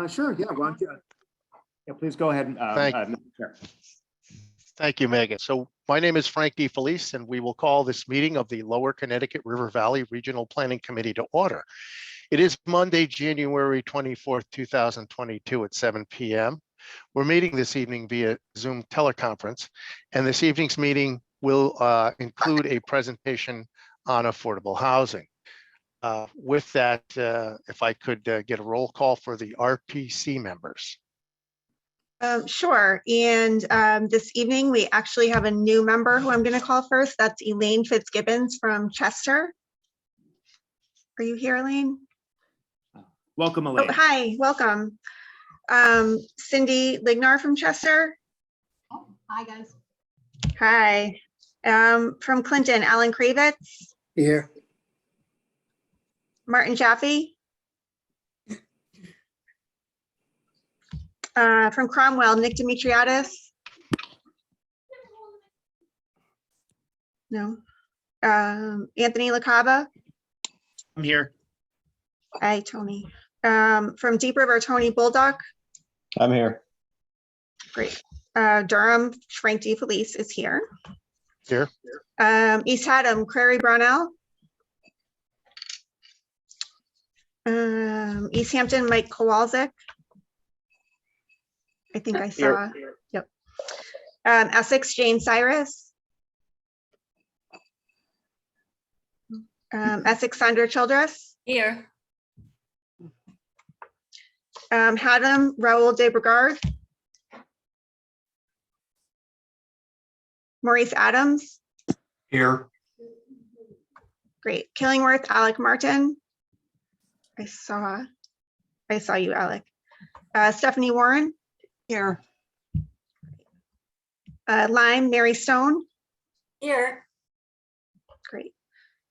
Sure, yeah, why don't you, yeah, please go ahead. Madam Chair. Thank you, Megan. So my name is Frank DeFelice, and we will call this meeting of the Lower Connecticut River Valley Regional Planning Committee to order. It is Monday, January 24th, 2022 at 7 p.m. We're meeting this evening via Zoom teleconference, and this evening's meeting will include a presentation on affordable housing. With that, if I could get a roll call for the RPC members. Sure. And this evening, we actually have a new member who I'm going to call first. That's Elaine Fitzgibbons from Chester. Are you here, Elaine? Welcome, Elaine. Oh, hi, welcome. Cindy Lignar from Chester. Oh, hi, guys. Hi. From Clinton, Alan Kravitz. Here. Martin Jaffe. From Cromwell, Nick Demetriadis. No. Anthony LaCava. I'm here. Hi, Tony. From Deep River, Tony Bulldog. I'm here. Great. Durham, Frank DeFelice is here. Here. East Haddam, Clary Brownell. East Hampton, Mike Kowalczyk. I think I saw. Here. Yep. Essex, Jane Cyrus. Essex, Sandra Childress. Here. Haddam, Raoul de Brigard. Maurice Adams. Here. Great. Killingworth, Alec Martin. I saw you, Alec. Stephanie Warren. Here. Lyme, Mary Stone. Here. Great.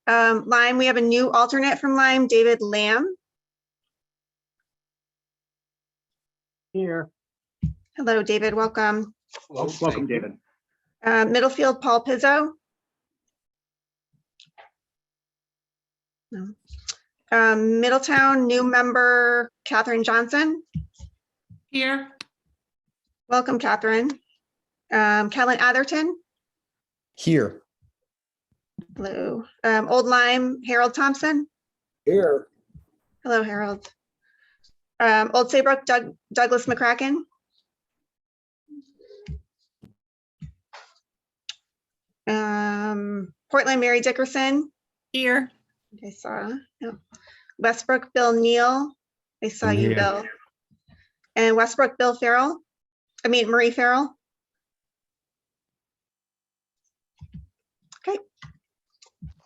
Lyme, we have a new alternate from Lyme, David Lamb. Here. Hello, David, welcome. Welcome, David. Middlefield, Paul Pizzo. No. Middletown, new member, Catherine Johnson. Here. Welcome, Catherine. Kellen Atherton. Here. Hello. Old Lyme, Harold Thompson. Here. Hello, Harold. Old Saybrook, Douglas McCracken. Portland, Mary Dickerson. Here. I saw. Yep. Westbrook, Bill Neal. I saw I'm you, here. Bill. And Westbrook, Bill Farrell. I mean, Marie Farrell. Okay.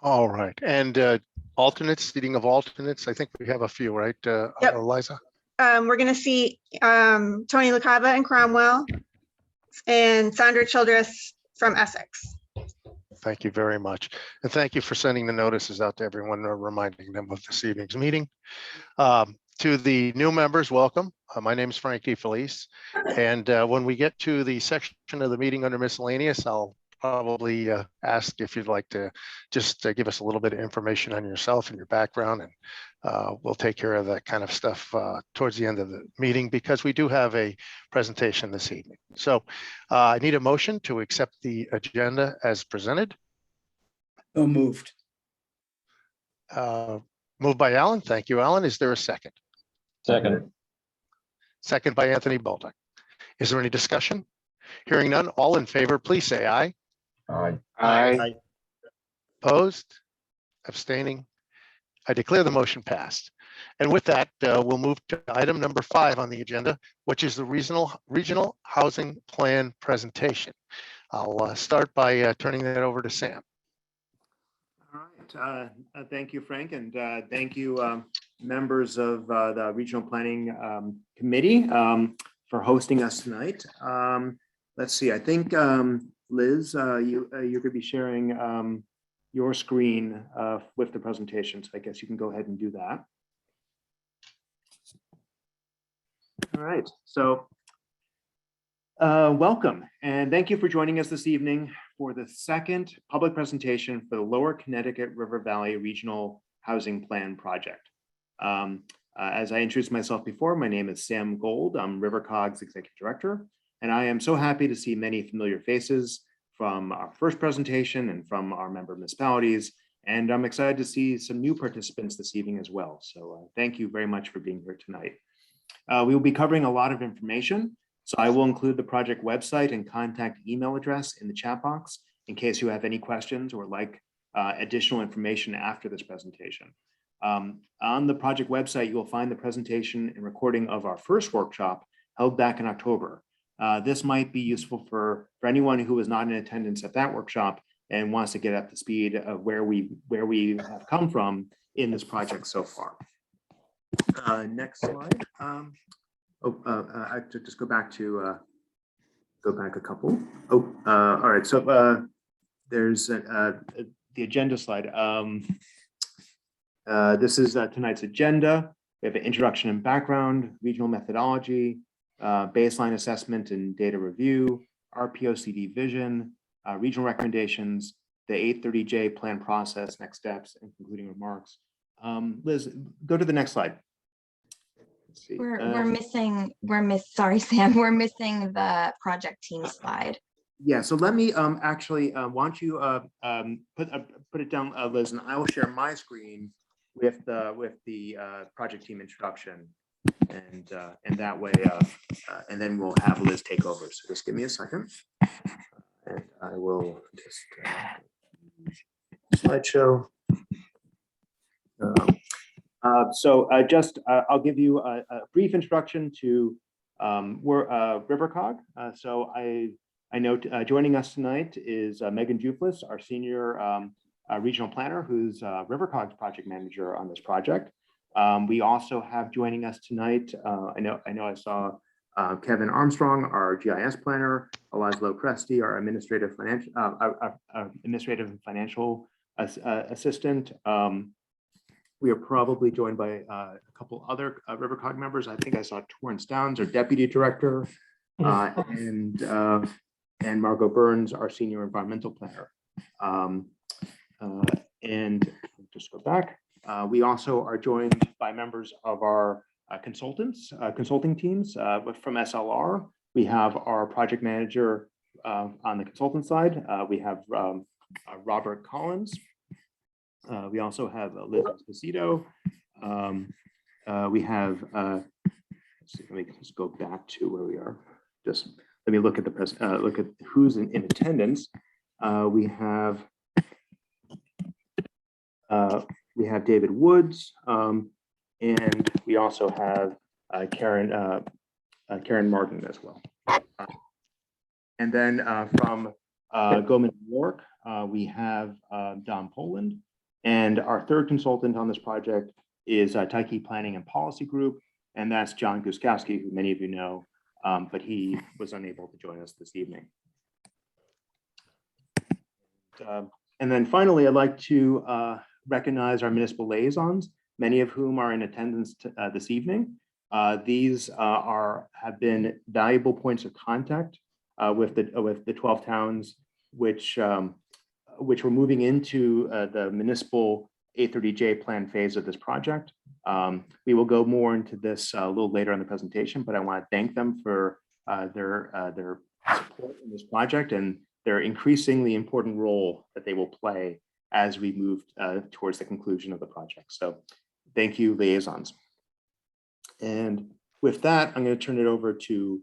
All right. And alternates, seating of alternates. I think we have a few, right, Yep. Eliza? We're going to see Tony LaCava and Cromwell and Sandra Childress from Essex. Thank you very much. And thank you for sending the notices out to everyone, reminding them of this evening's meeting. To the new members, welcome. My name is Frank DeFelice. And when we get to the section of the meeting under miscellaneous, I'll probably ask if you'd like to just give us a little bit of information on yourself and your background, and we'll take care of that kind of stuff towards the end of the meeting, because we do have a presentation this evening. So I need a motion to accept the agenda as presented. So moved. Moved by Alan. Thank you, Alan. Is there a second? Second. Second by Anthony Bolduc. Is there any discussion? Hearing none, all in favor, please say aye. Aye. Aye. Opposed? Abstaining? I declare the motion passed. And with that, we'll move to item number 5 on the agenda, which is the regional housing plan presentation. I'll start by turning that over to Sam. All right. Thank you, Frank, and thank you, members of the Regional Planning Committee, for hosting us tonight. Let's see. I think Liz, you're going to be sharing your screen with the presentation, so I guess you can go ahead and do that. All right. So welcome, and thank you for joining us this evening for the second public presentation for the Lower Connecticut River Valley Regional Housing Plan Project. As I introduced myself before, my name is Sam Gold. I'm RiverCOG's Executive Director, and I am so happy to see many familiar faces from our first presentation and from our member municipalities. And I'm excited to see some new participants this evening as well. So thank you very much for being here tonight. We will be covering a lot of information. So I will include the project website and contact email address in the chat box in case you have any questions or like additional information after this presentation. On the project website, you will find the presentation and recording of our first workshop held back in October. This might be useful for anyone who was not in attendance at that workshop and wants to get up to speed of where we have come from in this project so far. Next slide. I have to just go back a couple. All right. So there's the agenda slide. This is tonight's agenda. We have an introduction and background, regional methodology, baseline assessment and data review, RPOCD vision, regional recommendations, the 830J plan process, next steps, and concluding remarks. Liz, go to the next slide. Let's see. Sorry, Sam, we're missing the project team slide. Yeah, so let me actually, why don't you put it down, Liz, and I will share my screen with the project team introduction, and that way, and then we'll have Liz take over. So just give me a second, and I will just slideshow. I'll give you a brief introduction to RiverCOG. So I know joining us tonight is Megan Juflis, our senior regional planner, who's RiverCOG's project manager on this project. We also have joining us tonight, I know I saw Kevin Armstrong, our GIS planner, Laszlo Cresty, our administrative and financial assistant. We are probably joined by a couple other RiverCOG members. I think I saw Torrance Downs, our deputy director, and Margot Burns, our senior environmental planner. And just go back. We also are joined by members of our consulting teams from SLR. We have our project manager on the consultant side. We have Robert Collins. We also have Liz Esposito. We have, let's see, let me just go back to where we are. Just let me look at the look at who's in attendance. We have David Woods, and we also have Karen Martin as well. And then from Goldman, New York, we have Don Poland, and our third consultant on this project is Tyche Planning and Policy Group, and that's John Guskowski, who many of you know, but he was unable to join us this evening. And then finally, I'd like to recognize our municipal liaisons, many of whom are in attendance this evening. These have been valuable points of contact with the 12 towns which we're moving into the municipal 830J plan phase of this project. We will go more into this a little later in the presentation, but I want to thank them for their support in this project and their increasingly important role that they will play as we move towards the conclusion of the project. So thank you, liaisons. And with that, I'm going to turn it over to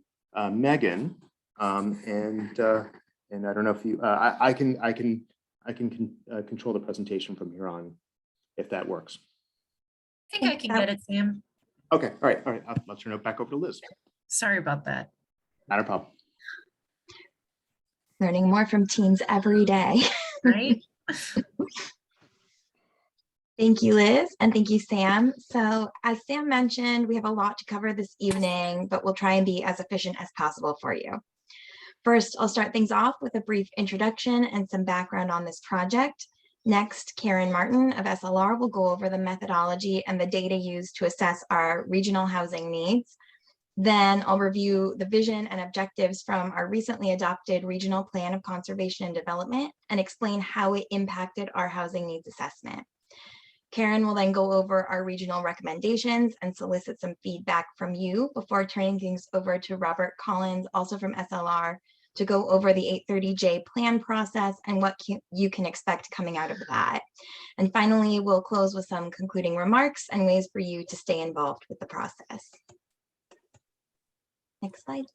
Megan. And I don't know if you, I can control the presentation from here on, if that works. I think I can get it, Sam. Okay, all right. I'll turn it back over to Liz. Sorry about that. Not a problem. Learning more from teams every day. Right? Thank you, Liz, and thank you, Sam. So as Sam mentioned, we have a lot to cover this evening, but we'll try and be as efficient as possible for you. First, I'll start things off with a brief introduction and some background on this project. Next, Karen Martin of SLR will go over the methodology and the data used to assess our regional housing needs. Then I'll review the vision and objectives from our recently adopted Regional Plan of Conservation and Development and explain how it impacted our housing needs assessment. Karen will then go over our regional recommendations and solicit some feedback from you before turning things over to Robert Collins, also from SLR, to go over the 830J plan process and what you can expect coming out of that. And finally, we'll close with some concluding remarks and ways for you to stay involved with the process. Next slide.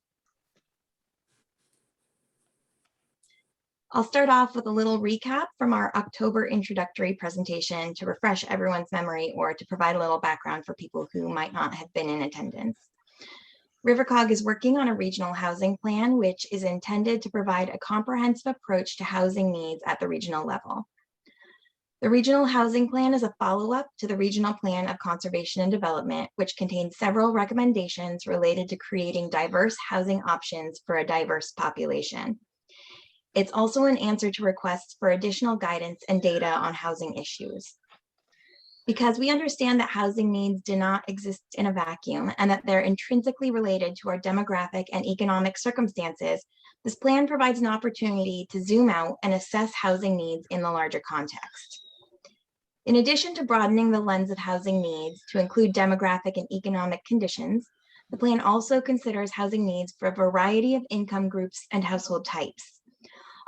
I'll start off with a little recap from our October introductory presentation to refresh everyone's memory or to provide a little background for people who might not have been in attendance. RiverCOG is working on a regional housing plan, which is intended to provide a comprehensive approach to housing needs at the regional level. The regional housing plan is a follow-up to the regional plan of conservation and development, which contains several recommendations related to creating diverse housing options for a diverse population. It's also an answer to requests for additional guidance and data on housing issues. Because we understand that housing needs do not exist in a vacuum and that they're intrinsically related to our demographic and economic circumstances, this plan provides an opportunity to zoom out and assess housing needs in the larger context. In addition to broadening the lens of housing needs to include demographic and economic conditions, the plan also considers housing needs for a variety of income groups and household types.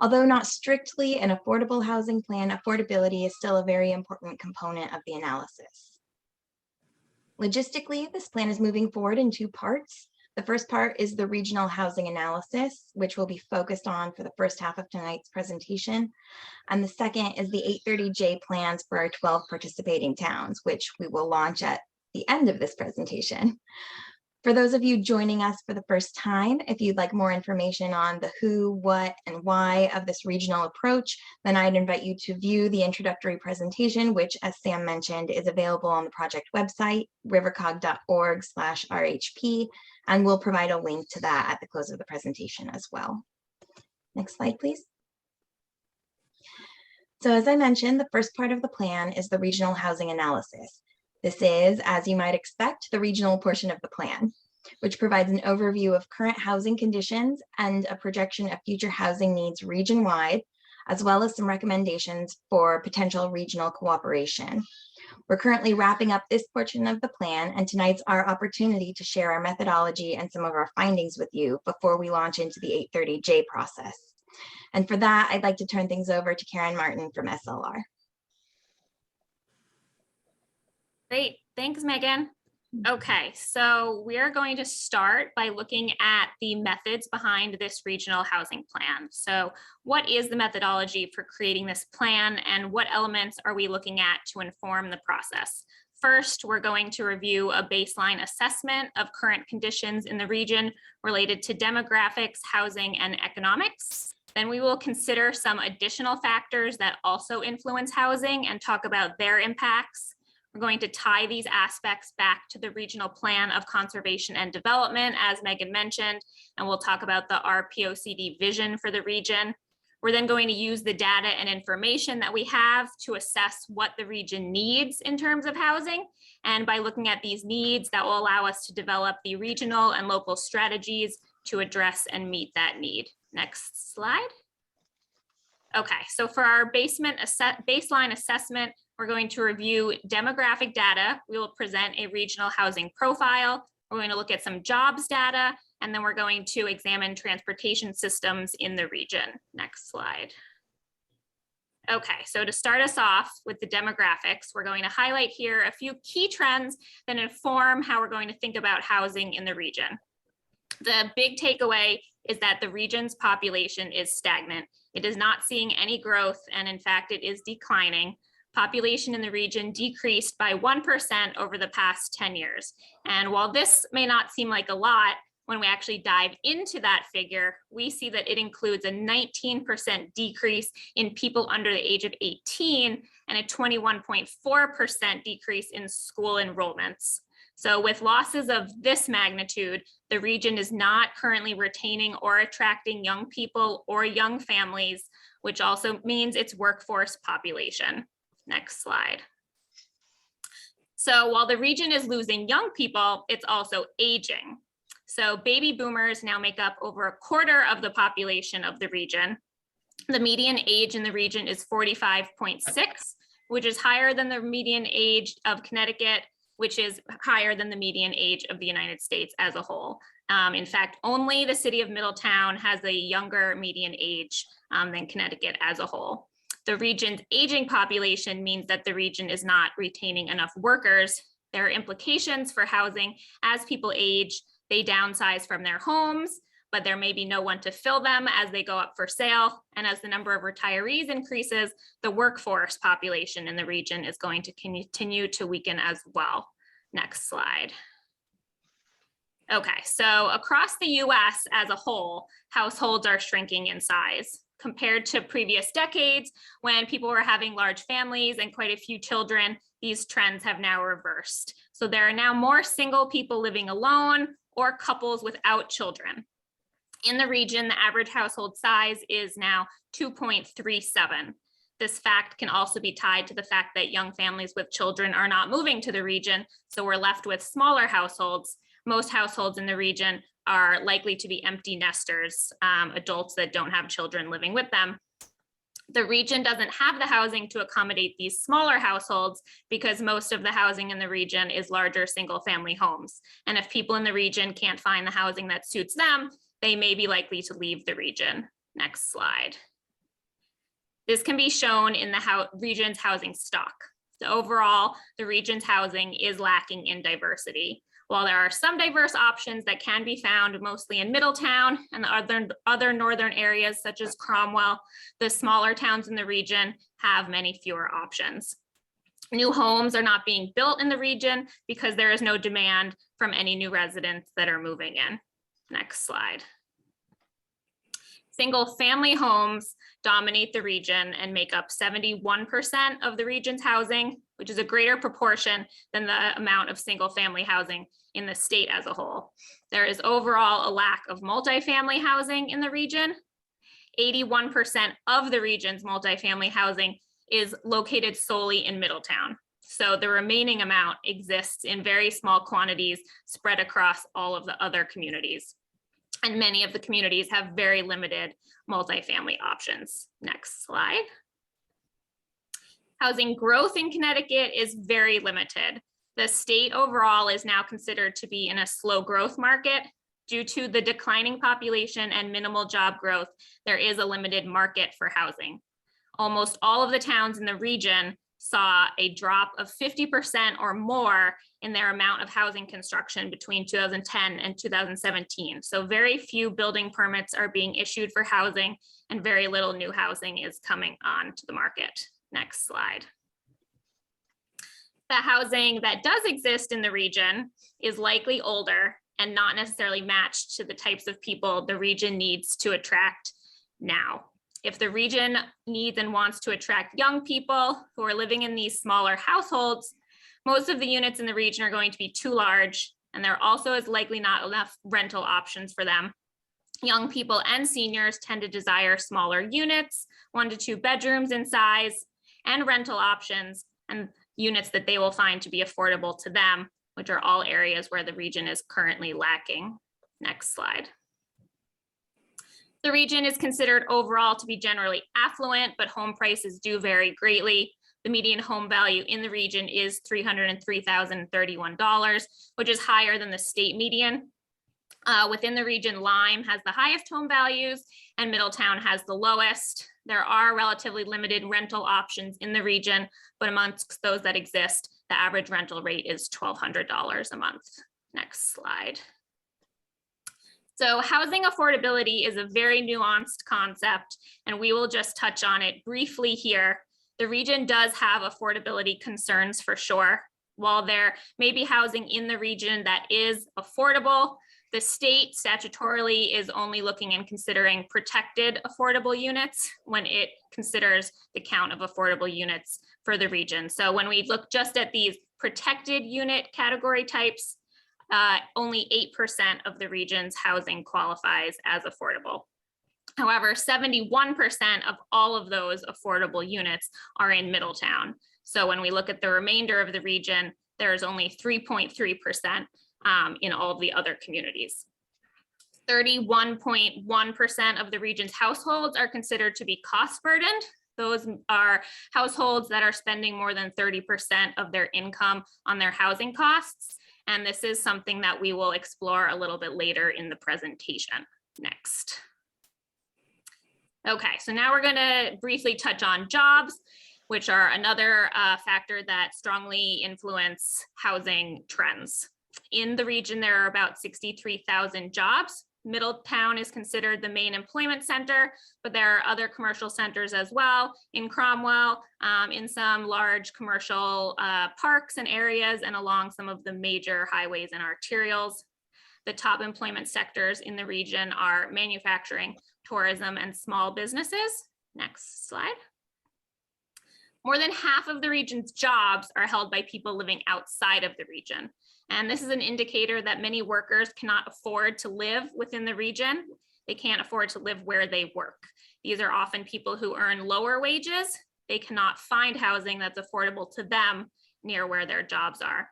Although not strictly an affordable housing plan, affordability is still a very important component of the analysis. Logistically, this plan is moving forward in two parts. The first part is the regional housing analysis, which will be focused on for the first half of tonight's presentation. And the second is the 830J plans for our 12 participating towns, which we will launch at the end of this presentation. For those of you joining us for the first time, if you'd like more information on the who, what, and why of this regional approach, then I'd invite you to view the introductory presentation, which, as Sam mentioned, is available on the project website, rivercog.org/RHP, and we'll provide a link to that at the close of the presentation as well. Next slide, please. So as I mentioned, the first part of the plan is the regional housing analysis. This is, as you might expect, the regional portion of the plan, which provides an overview of current housing conditions and a projection of future housing needs region-wide, as well as some recommendations for potential regional cooperation. We're currently wrapping up this portion of the plan, and tonight's our opportunity to share our methodology and some of our findings with you before we launch into the 830J process. And for that, I'd like to turn things over to Karen Martin from SLR. Great, thanks, Megan. Okay, so we're going to start by looking at the methods behind this regional housing plan. So what is the methodology for creating this plan and what elements are we looking at to inform the process? First, we're going to review a baseline assessment of current conditions in the region related to demographics, housing, and economics. Then we will consider some additional factors that also influence housing and talk about their impacts. We're going to tie these aspects back to the regional plan of conservation and development, as Megan mentioned, and we'll talk about the RPOCD vision for the region. We're then going to use the data and information that we have to assess what the region needs in terms of housing. And by looking at these needs, that will allow us to develop the regional and local strategies to address and meet that need. Next slide. Okay, so for our baseline assessment, we're going to review demographic data. We will present a regional housing profile. We're going to look at some jobs data, and then we're going to examine transportation systems in the region. Next slide. Okay, so to start us off with the demographics, we're going to highlight here a few key trends that inform how we're going to think about housing in the region. The big takeaway is that the region's population is stagnant. It is not seeing any growth, and in fact, it is declining. Population in the region decreased by 1% over the past 10 years. And while this may not seem like a lot, when we actually dive into that figure, we see that it includes a 19% decrease in people under the age of 18 and a 21.4% decrease in school enrollments. So with losses of this magnitude, the region is not currently retaining or attracting young people or young families, which also means its workforce population. Next slide. So while the region is losing young people, it's also aging. So baby boomers now make up over a quarter of the population of the region. The median age in the region is 45.6, which is higher than the median age of Connecticut, which is higher than the median age of the United States as a whole. In fact, only the city of Middletown has a younger median age than Connecticut as a whole. The region's aging population means that the region is not retaining enough workers. There are implications for housing. As people age, they downsize from their homes, but there may be no one to fill them as they go up for sale. And as the number of retirees increases, the workforce population in the region is going to continue to weaken as well. Next slide. Okay, so across the US as a whole, households are shrinking in size. Compared to previous decades, when people were having large families and quite a few children, these trends have now reversed. So there are now more single people living alone or couples without children. In the region, the average household size is now 2.37. This fact can also be tied to the fact that young families with children are not moving to the region, so we're left with smaller households. Most households in the region are likely to be empty nesters, adults that don't have children living with them. The region doesn't have the housing to accommodate these smaller households because most of the housing in the region is larger single family homes. And if people in the region can't find the housing that suits them, they may be likely to leave the region. Next slide. This can be shown in the region's housing stock. So overall, the region's housing is lacking in diversity. While there are some diverse options that can be found mostly in Middletown and the other northern areas such as Cromwell, the smaller towns in the region have many fewer options. New homes are not being built in the region because there is no demand from any new residents that are moving in. Next slide. Single family homes dominate the region and make up 71% of the region's housing, which is a greater proportion than the amount of single family housing in the state as a whole. There is overall a lack of multifamily housing in the region. 81% of the region's multifamily housing is located solely in Middletown. So the remaining amount exists in very small quantities spread across all of the other communities. And many of the communities have very limited multifamily options. Next slide. Housing growth in Connecticut is very limited. The state overall is now considered to be in a slow growth market. Due to the declining population and minimal job growth, there is a limited market for housing. Almost all of the towns in the region saw a drop of 50% or more in their amount of housing construction between 2010 and 2017. So very few building permits are being issued for housing and very little new housing is coming on to the market. Next slide. The housing that does exist in the region is likely older and not necessarily matched to the types of people the region needs to attract now. If the region needs and wants to attract young people who are living in these smaller households, most of the units in the region are going to be too large, and there also is likely not enough rental options for them. Young people and seniors tend to desire smaller units, 1 to 2 bedrooms in size, and rental options, and units that they will find to be affordable to them, which are all areas where the region is currently lacking. Next slide. The region is considered overall to be generally affluent, but home prices do vary greatly. The median home value in the region is $303,031, which is higher than the state median. Within the region, Lyme has the highest home values and Middletown has the lowest. There are relatively limited rental options in the region, but amongst those that exist, the average rental rate is $1,200 a month. Next slide. So housing affordability is a very nuanced concept, and we will just touch on it briefly here. The region does have affordability concerns for sure. While there may be housing in the region that is affordable, the state statutorily is only looking and considering protected affordable units when it considers the count of affordable units for the region. So when we look just at these protected unit category types, only 8% of the region's housing qualifies as affordable. However, 71% of all of those affordable units are in Middletown. So when we look at the remainder of the region, there's only 3.3% in all of the other communities. 31.1% of the region's households are considered to be cost burdened. Those are households that are spending more than 30% of their income on their housing costs. And this is something that we will explore a little bit later in the presentation. Next. Okay, so now we're going to briefly touch on jobs, which are another factor that strongly influence housing trends. In the region, there are about 63,000 jobs. Middletown is considered the main employment center, but there are other commercial centers as well in Cromwell, in some large commercial parks and areas, and along some of the major highways and arterials. The top employment sectors in the region are manufacturing, tourism, and small businesses. Next slide. More than half of the region's jobs are held by people living outside of the region. And this is an indicator that many workers cannot afford to live within the region. They can't afford to live where they work. These are often people who earn lower wages. They cannot find housing that's affordable to them near where their jobs are.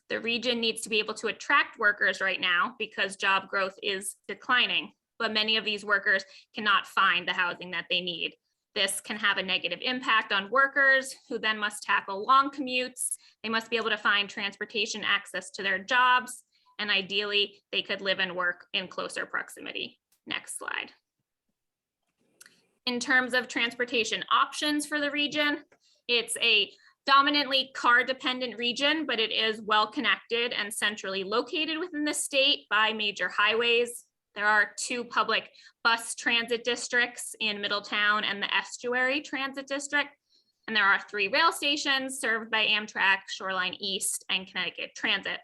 The region needs to be able to attract workers right now because job growth is declining, but many of these workers cannot find the housing that they need. This can have a negative impact on workers who then must tackle long commutes. They must be able to find transportation access to their jobs, and ideally they could live and work in closer proximity. Next slide. In terms of transportation options for the region, it's a dominantly car-dependent region, but it is well connected and centrally located within the state by major highways. There are 2 public bus transit districts in Middletown and the Estuary Transit District. And there are 3 rail stations served by Amtrak, Shoreline East, and Connecticut Transit.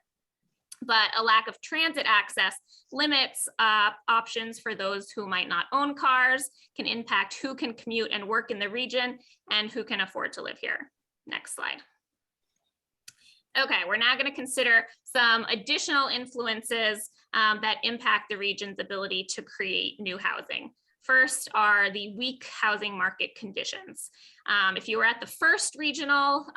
But a lack of transit access limits options for those who might not own cars, can impact who can commute and work in the region, and who can afford to live here. Next slide. Okay, we're now going to consider some additional influences that impact the region's ability to create new housing. First are the weak housing market conditions. If you were at the first regional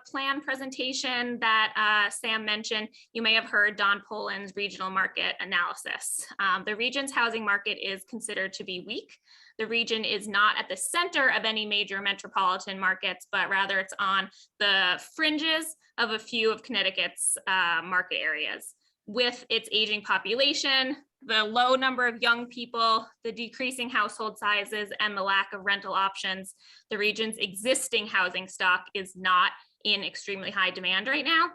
plan presentation that Sam mentioned, you may have heard Don Poland's regional market analysis. The region's housing market is considered to be weak. The region is not at the center of any major metropolitan markets, but rather it's on the fringes of a few of Connecticut's market areas. With its aging population, the low number of young people, the decreasing household sizes, and the lack of rental options, the region's existing housing stock is not in extremely high demand right now.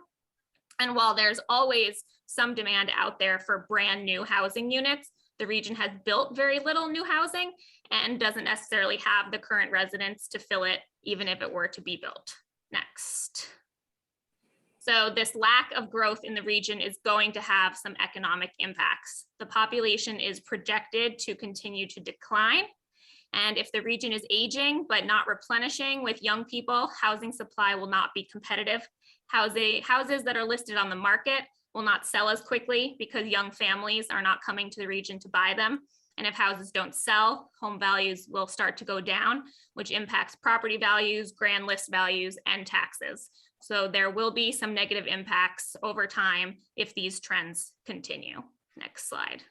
And while there's always some demand out there for brand new housing units, the region has built very little new housing and doesn't necessarily have the current residents to fill it, even if it were to be built. Next. So this lack of growth in the region is going to have some economic impacts. The population is projected to continue to decline. And if the region is aging but not replenishing with young people, housing supply will not be competitive. Houses that are listed on the market will not sell as quickly because young families are not coming to the region to buy them. And if houses don't sell, home values will start to go down, which impacts property values, grand list values, and taxes. So there will be some negative impacts over time if these trends continue. Next slide.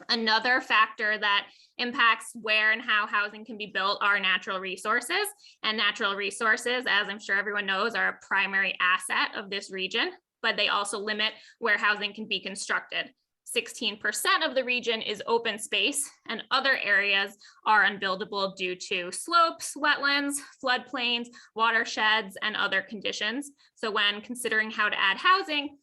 Another factor that impacts where and how housing can be built are natural resources. And natural resources, as I'm sure everyone knows, are a primary asset of this region, but they also limit where housing can be constructed. 16% of the region is open space, and other areas are unbuildable due to slopes, wetlands, floodplains, watersheds, and other conditions. So when considering how to add housing,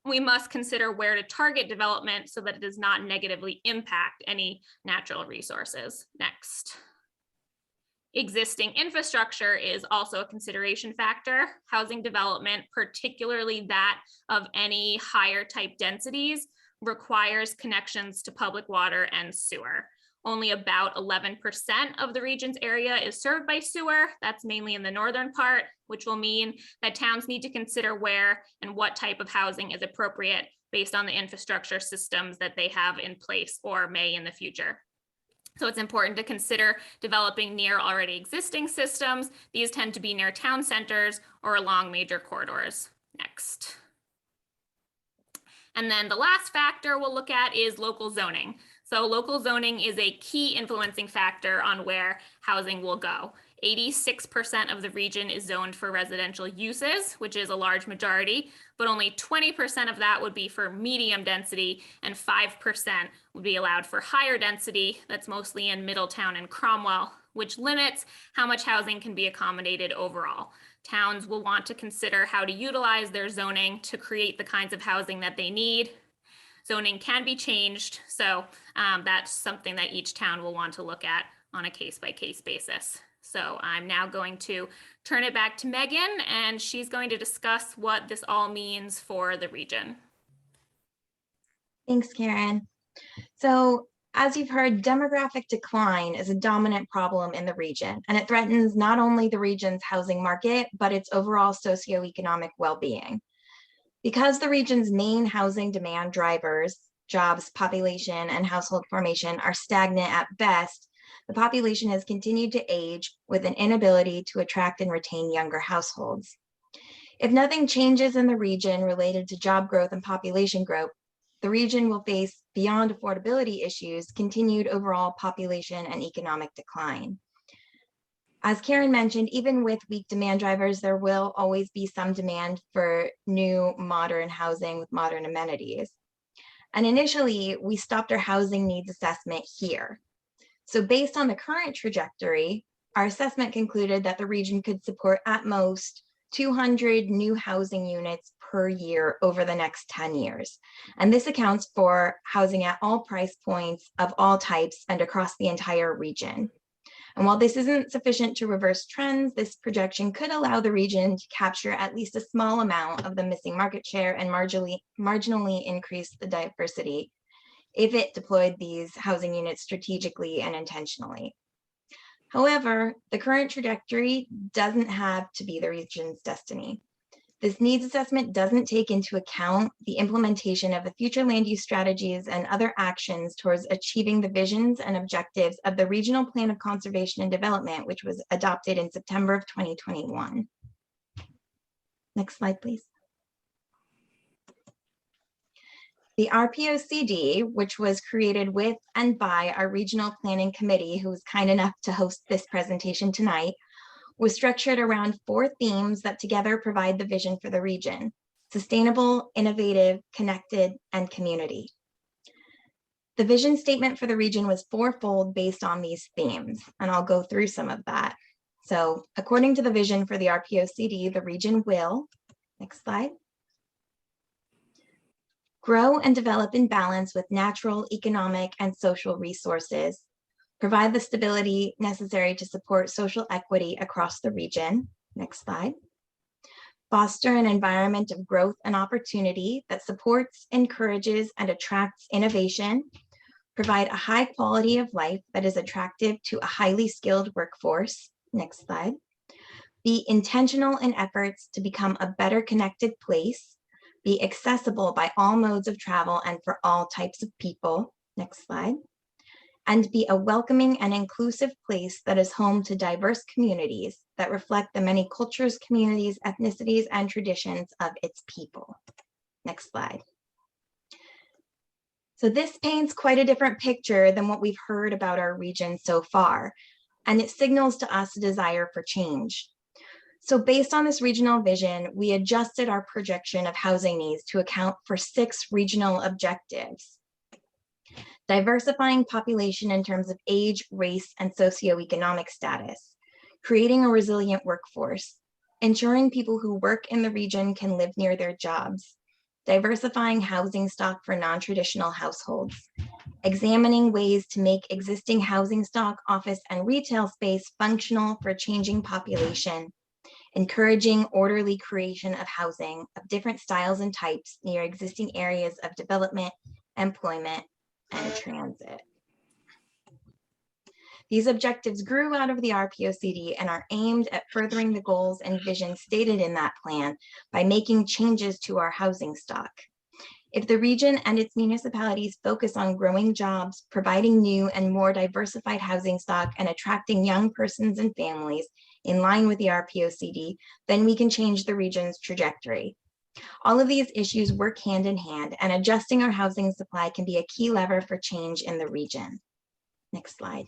we must consider where to target development so that it does not negatively impact any natural resources. Next. Existing infrastructure is also a consideration factor. Housing development, particularly that of any higher type densities, requires connections to public water and sewer. Only about 11% of the region's area is served by sewer. That's mainly in the northern part, which will mean that towns need to consider where and what type of housing is appropriate based on the infrastructure systems that they have in place or may in the future. So it's important to consider developing near already existing systems. These tend to be near town centers or along major corridors. Next. And then the last factor we'll look at is local zoning. So local zoning is a key influencing factor on where housing will go. 86% of the region is zoned for residential uses, which is a large majority, but only 20% of that would be for medium density and 5% would be allowed for higher density. That's mostly in Middletown and Cromwell, which limits how much housing can be accommodated overall. Towns will want to consider how to utilize their zoning to create the kinds of housing that they need. Zoning can be changed, so that's something that each town will want to look at on a case-by-case basis. So I'm now going to turn it back to Megan, and she's going to discuss what this all means for the region. Thanks, Karen. So as you've heard, demographic decline is a dominant problem in the region, and it threatens not only the region's housing market, but its overall socioeconomic well-being. Because the region's main housing demand drivers, jobs, population, and household formation are stagnant at best, the population has continued to age with an inability to attract and retain younger households. If nothing changes in the region related to job growth and population growth, the region will face, beyond affordability issues, continued overall population and economic decline. As Karen mentioned, even with weak demand drivers, there will always be some demand for new modern housing with modern amenities. And initially, we stopped our housing needs assessment here. So based on the current trajectory, our assessment concluded that the region could support at most 200 new housing units per year over the next 10 years. And this accounts for housing at all price points of all types and across the entire region. And while this isn't sufficient to reverse trends, this projection could allow the region to capture at least a small amount of the missing market share and marginally increase the diversity if it deployed these housing units strategically and intentionally. However, the current trajectory doesn't have to be the region's destiny. This needs assessment doesn't take into account the implementation of the future land use strategies and other actions towards achieving the visions and objectives of the Regional Plan of Conservation and Development, which was adopted in September of 2021. Next slide, please. The RPOCD, which was created with and by our Regional Planning Committee, who was kind enough to host this presentation tonight, was structured around 4 themes that together provide the vision for the region: sustainable, innovative, connected, and community. The vision statement for the region was 4-fold based on these themes, and I'll go through some of that. So according to the vision for the RPOCD, the region will, next slide, grow and develop in balance with natural, economic, and social resources, provide the stability necessary to support social equity across the region. Next slide. Foster an environment of growth and opportunity that supports, encourages, and attracts innovation. Provide a high quality of life that is attractive to a highly skilled workforce. Next slide. Be intentional in efforts to become a better connected place. Be accessible by all modes of travel and for all types of people. Next slide. And be a welcoming and inclusive place that is home to diverse communities that reflect the many cultures, communities, ethnicities, and traditions of its people. Next slide. So this paints quite a different picture than what we've heard about our region so far, and it signals to us a desire for change. So based on this regional vision, we adjusted our projection of housing needs to account for 6 regional objectives: diversifying population in terms of age, race, and socioeconomic status, creating a resilient workforce, ensuring people who work in the region can live near their jobs, diversifying housing stock for non-traditional households, examining ways to make existing housing stock, office, and retail space functional for changing population, encouraging orderly creation of housing of different styles and types near existing areas of development, employment, and transit. These objectives grew out of the RPOCD and are aimed at furthering the goals and vision stated in that plan by making changes to our housing stock. If the region and its municipalities focus on growing jobs, providing new and more diversified housing stock, and attracting young persons and families in line with the RPOCD, then we can change the region's trajectory. All of these issues work hand in hand, and adjusting our housing supply can be a key lever for change in the region. Next slide.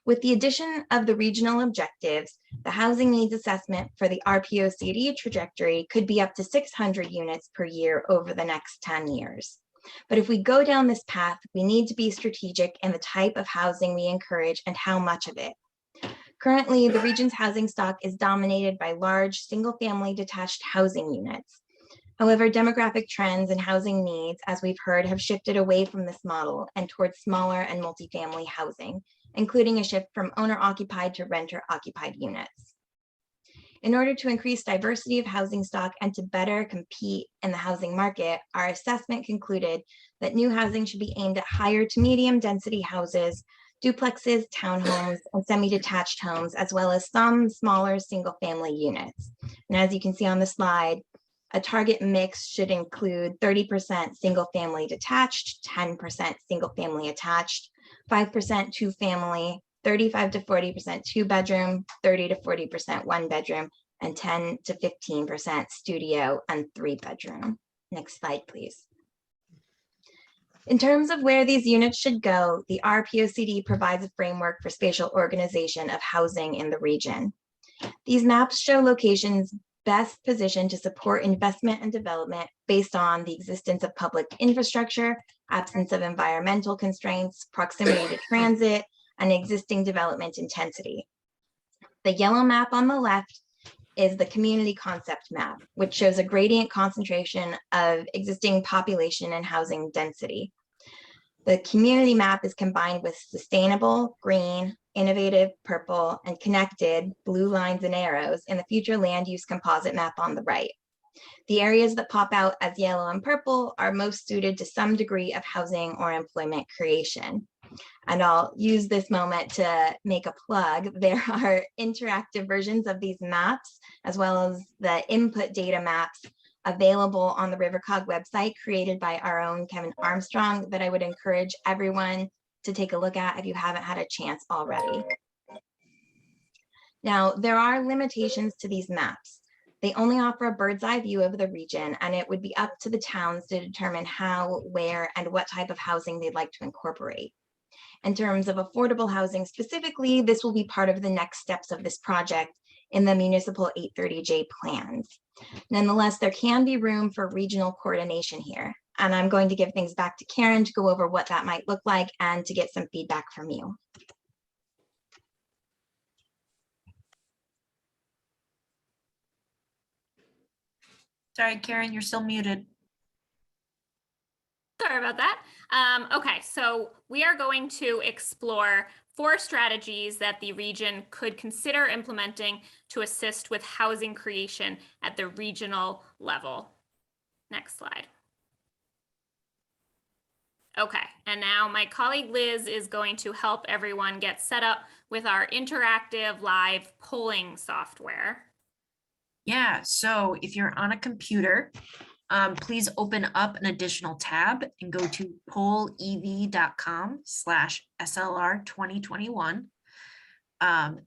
With the addition of the regional objectives, the housing needs assessment for the RPOCD trajectory could be up to 600 units per year over the next 10 years. But if we go down this path, we need to be strategic in the type of housing we encourage and how much of it. Currently, the region's housing stock is dominated by large single-family detached housing units. However, demographic trends and housing needs, as we've heard, have shifted away from this model and towards smaller and multifamily housing, including a shift from owner-occupied to renter-occupied units. In order to increase diversity of housing stock and to better compete in the housing market, our assessment concluded that new housing should be aimed at higher to medium density houses, duplexes, townhomes, and semi-detached homes, as well as some smaller single-family units. And as you can see on the slide, a target mix should include 30% single-family detached, 10% single-family attached, 5% two-family, 35 to 40% two-bedroom, 30 to 40% one-bedroom, and 10 to 15% studio and three-bedroom. Next slide, please. In terms of where these units should go, the RPOCD provides a framework for spatial organization of housing in the region. These maps show locations best positioned to support investment and development based on the existence of public infrastructure, absence of environmental constraints, proximity to transit, and existing development intensity. The yellow map on the left is the community concept map, which shows a gradient concentration of existing population and housing density. The community map is combined with sustainable, green, innovative, purple, and connected blue lines and arrows in the future land use composite map on the right. The areas that pop out as yellow and purple are most suited to some degree of housing or employment creation. And I'll use this moment to make a plug. There are interactive versions of these maps, as well as the input data maps available on the RiverCOG website created by our own Kevin Armstrong that I would encourage everyone to take a look at if you haven't had a chance already. Now, there are limitations to these maps. They only offer a bird's eye view of the region, and it would be up to the towns to determine how, where, and what type of housing they'd like to incorporate. In terms of affordable housing specifically, this will be part of the next steps of this project in the municipal 830J plans. Nonetheless, there can be room for regional coordination here. And I'm going to give things back to Karen to go over what that might look like and to get some feedback from you. Sorry, Karen, you're still muted. Sorry about that. Okay, so we are going to explore 4 strategies that the region could consider implementing to assist with housing creation at the regional level. Next slide. Okay, and now my colleague Liz is going to help everyone get set up with our interactive live polling software. Yeah, so if you're on a computer, please open up an additional tab and go to pollev.com/SLR2021. And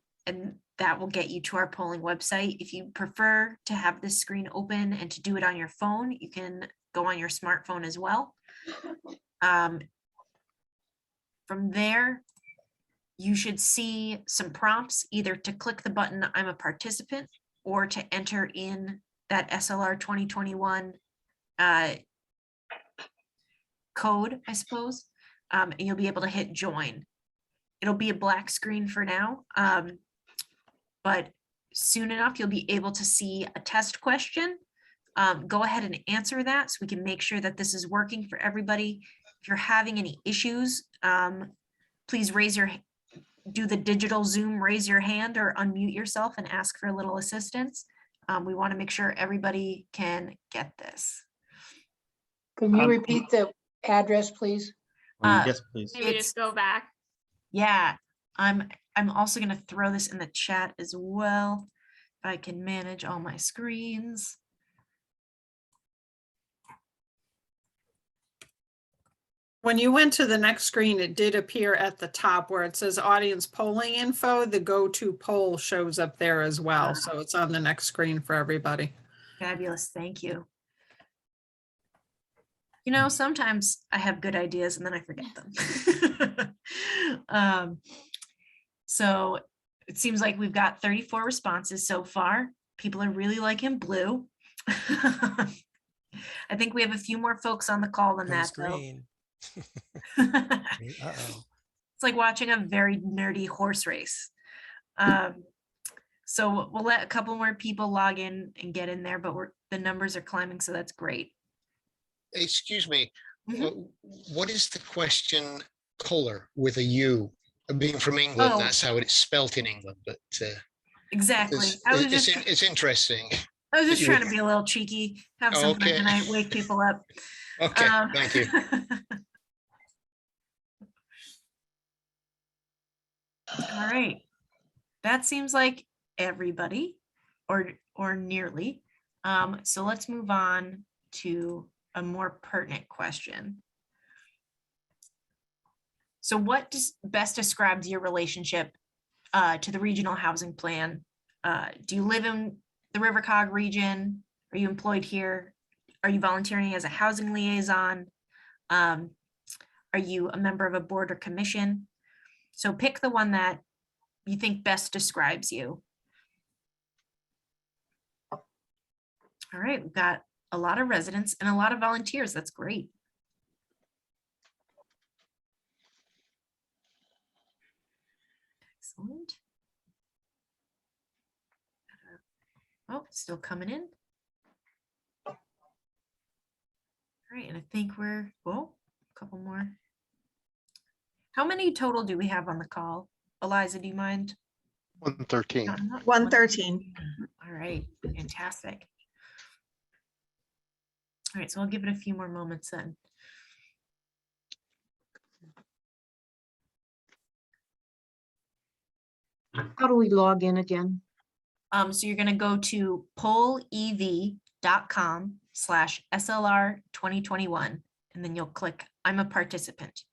that will get you to our polling website. If you prefer to have this screen open and to do it on your phone, you can go on your smartphone as well. From there, you should see some prompts, either to click the button I'm a participant or to enter in that SLR 2021 code, I suppose, and you'll be able to hit join. It'll be a black screen for now, but soon enough you'll be able to see a test question. Go ahead and answer that so we can make sure that this is working for everybody. If you're having any issues, please do the digital Zoom, raise your hand or unmute yourself and ask for a little assistance. We want to make sure everybody can get this. Can you repeat the address, please? Yes, please. Maybe just go back. Yeah, I'm also going to throw this in the chat as well, if I can manage all my screens. When you went to the next screen, it did appear at the top where it says audience polling info. The go to poll shows up there as well. So it's on the next screen for everybody. Fabulous, thank you. You know, sometimes I have good ideas and then I forget them. So it seems like we've got 34 responses so far. People are really liking blue. I think we have a few more folks on the call than that, though. Green. Uh-oh. It's like watching a very nerdy horse race. So we'll let a couple more people log in and get in there, but the numbers are climbing, so that's great. Excuse me, Mhm. what is the question color with a U? Being from England, Oh. that's how it's spelt in England, but Exactly. it's interesting. I was just you trying would- to be a little cheeky, have some fun Okay. tonight, wake people up. Okay, thank you. All right. That seems like everybody or nearly. So let's move on to a more pertinent question. So what best describes your relationship to the regional housing plan? Do you live in the RiverCOG region? Are you employed here? Are you volunteering as a housing liaison? Are you a member of a board or commission? So pick the one that you think best describes you. All right, we've got a lot of residents and a lot of volunteers. That's great. Excellent. Oh, still coming in. All right, and I think a couple more. How many total do we have on the call? Eliza, do you mind? 113. 113. All right, fantastic. All right, so I'll give it a few more moments then. How do we log in again? So you're gonna go to pollev.com/SLR2021, and then you'll click I'm a participant.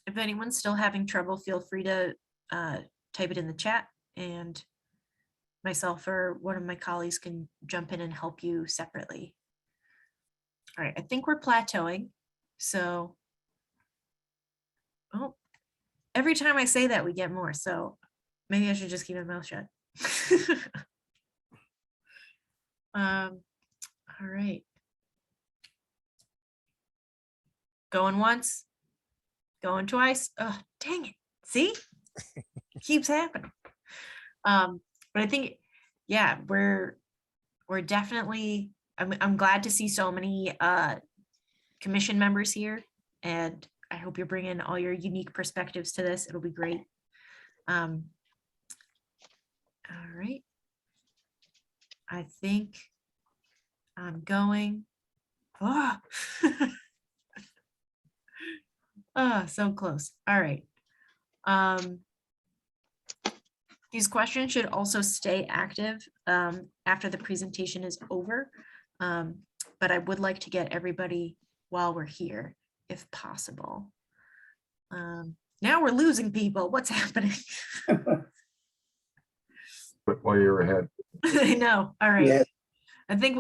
If anyone's still having trouble, feel free to type it in the chat, and myself or one of my colleagues can jump in and help you separately. All right, I think we're plateauing. So, oh, every time I say that, we get more. So maybe I should just keep my mouth shut. All right. Going once, going twice. Oh, dang it. See? Keeps happening. But I think, yeah, we're definitely, I'm glad to see so many commission members here, and I hope you're bringing all your unique perspectives to this. It'll be great. All right. I think I'm going. Oh, oh, so close. All right. These questions should also stay active after the presentation is over. But I would like to get everybody while we're here, if possible. Now we're losing people. What's happening? But while you're ahead. I know. All right. Yeah. I think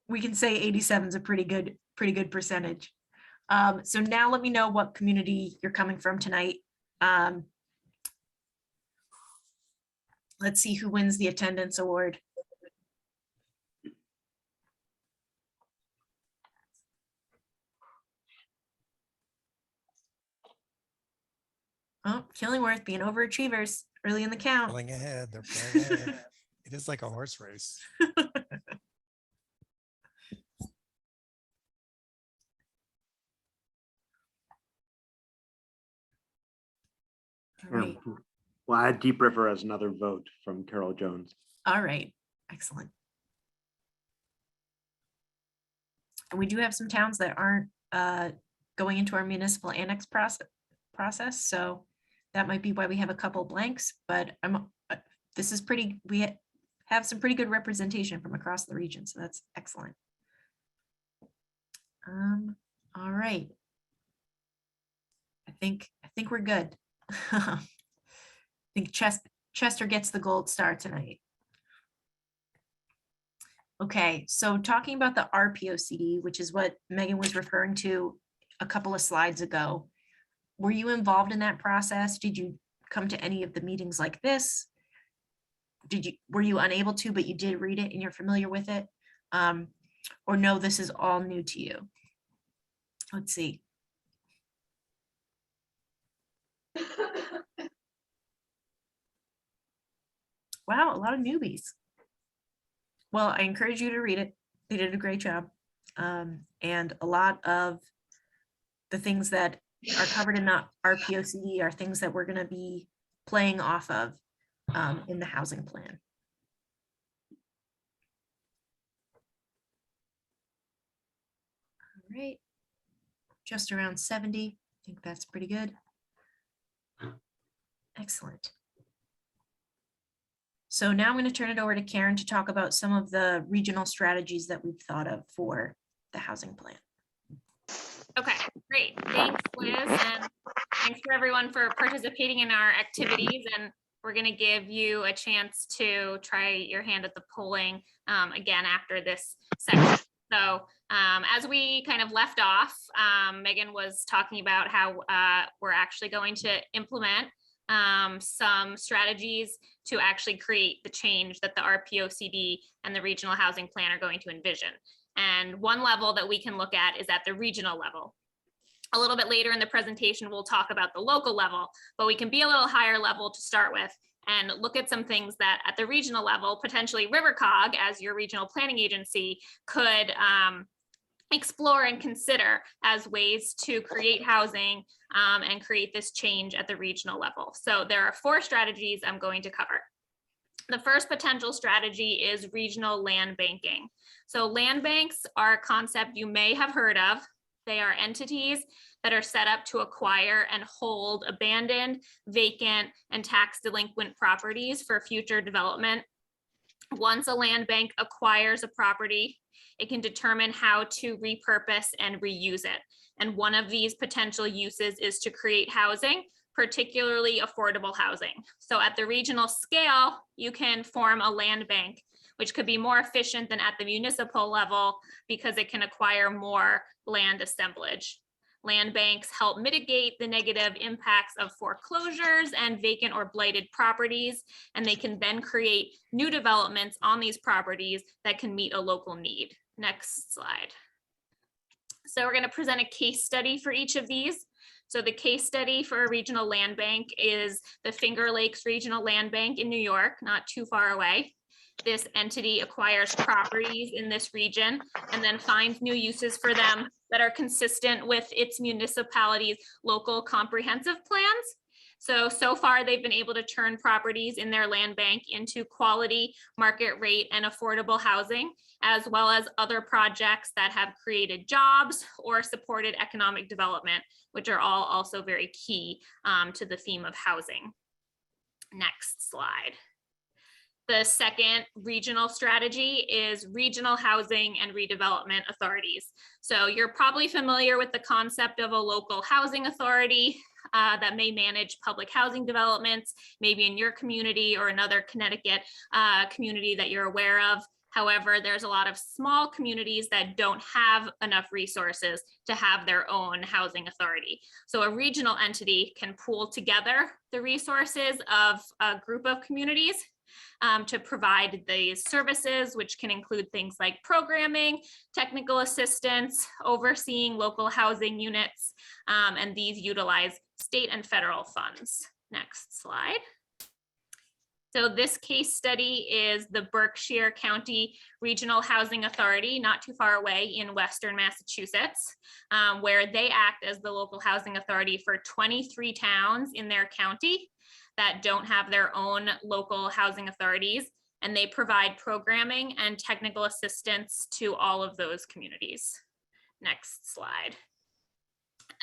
we can say 87 is a pretty good percentage. So now let me know what community you're coming from tonight. Let's see who wins the attendance award. Oh, Killingworth being overachievers early in the count. Pulling ahead. They're pulling ahead. It is like a horse race. All right. Well, I had Deep River as another vote from Carol Jones. All right. Excellent. And we do have some towns that aren't going into our municipal annex process. So that might be why we have a couple blanks, but this is pretty, we have some pretty good representation from across the region. So that's excellent. All right. I think we're good. I think Chester gets the gold star tonight. Okay, so talking about the RPOCD, which is what Megan was referring to a couple of slides ago. Were you involved in that process? Did you come to any of the meetings like this? Were you unable to, but you did read it and you're familiar with it? Or no, this is all new to you? Let's see. Wow, a lot of newbies. Well, I encourage you to read it. They did a great job. And a lot of the things that are covered in the RPOCD are things that we're going to be playing off of in the housing plan. All right, just around 70. I think that's pretty good. Excellent. So now I'm going to turn it over to Karen to talk about some of the regional strategies that we've thought of for the housing plan. Okay, great. Thanks, Liz, and thanks for everyone for participating in our activities. And we're going to give you a chance to try your hand at the polling again after this section. So as we kind of left off, Megan was talking about how we're actually going to implement some strategies to actually create the change that the RPOCD and the regional housing plan are going to envision. And one level that we can look at is at the regional level. A little bit later in the presentation, we'll talk about the local level, but we can be a little higher level to start with and look at some things that at the regional level, potentially RiverCOG as your regional planning agency could explore and consider as ways to create housing and create this change at the regional level. So there are 4 strategies I'm going to cover. The first potential strategy is regional land banking. So land banks are a concept you may have heard of. They are entities that are set up to acquire and hold abandoned, vacant, and tax delinquent properties for future development. Once a land bank acquires a property, it can determine how to repurpose and reuse it. And one of these potential uses is to create housing, particularly affordable housing. So at the regional scale, you can form a land bank, which could be more efficient than at the municipal level because it can acquire more land assemblage. Land banks help mitigate the negative impacts of foreclosures and vacant or blighted properties, and they can then create new developments on these properties that can meet a local need. Next slide. So we're going to present a case study for each of these. So the case study for a regional land bank is the Finger Lakes Regional Land Bank in New York, not too far away. This entity acquires properties in this region and then finds new uses for them that are consistent with its municipality's local comprehensive plans. So far they've been able to turn properties in their land bank into quality, market rate, and affordable housing, as well as other projects that have created jobs or supported economic development, which are all also very key to the theme of housing. Next slide. The second regional strategy is regional housing and redevelopment authorities. So you're probably familiar with the concept of a local housing authority that may manage public housing developments, maybe in your community or another Connecticut community that you're aware of. However, there's a lot of small communities that don't have enough resources to have their own housing authority. So a regional entity can pool together the resources of a group of communities to provide these services, which can include things like programming, technical assistance, overseeing local housing units, and these utilize state and federal funds. Next slide. So this case study is the Berkshire County Regional Housing Authority, not too far away in Western Massachusetts, where they act as the local housing authority for 23 towns in their county that don't have their own local housing authorities, and they provide programming and technical assistance to all of those communities. Next slide.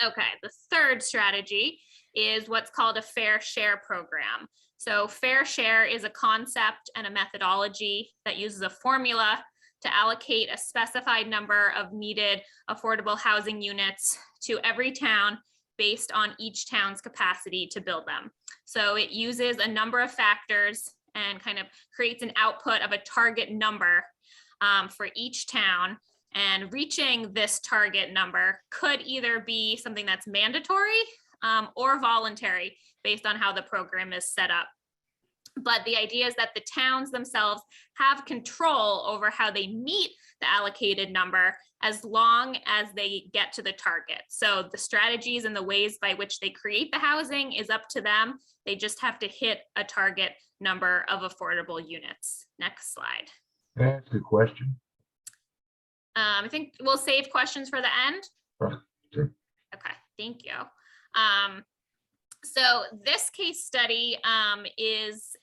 Okay, the third strategy is what's called a fair share program. So fair share is a concept and a methodology that uses a formula to allocate a specified number of needed affordable housing units to every town based on each town's capacity to build them. So it uses a number of factors and kind of creates an output of a target number for each town. And reaching this target number could either be something that's mandatory or voluntary based on how the program is set up. But the idea is that the towns themselves have control over how they meet the allocated number as long as they get to the target. So the strategies and the ways by which they create the housing is up to them. They just have to hit a target number of affordable units. Next slide. Can I ask a question? I think we'll save questions for the end. Sure. Okay, thank you. So this case study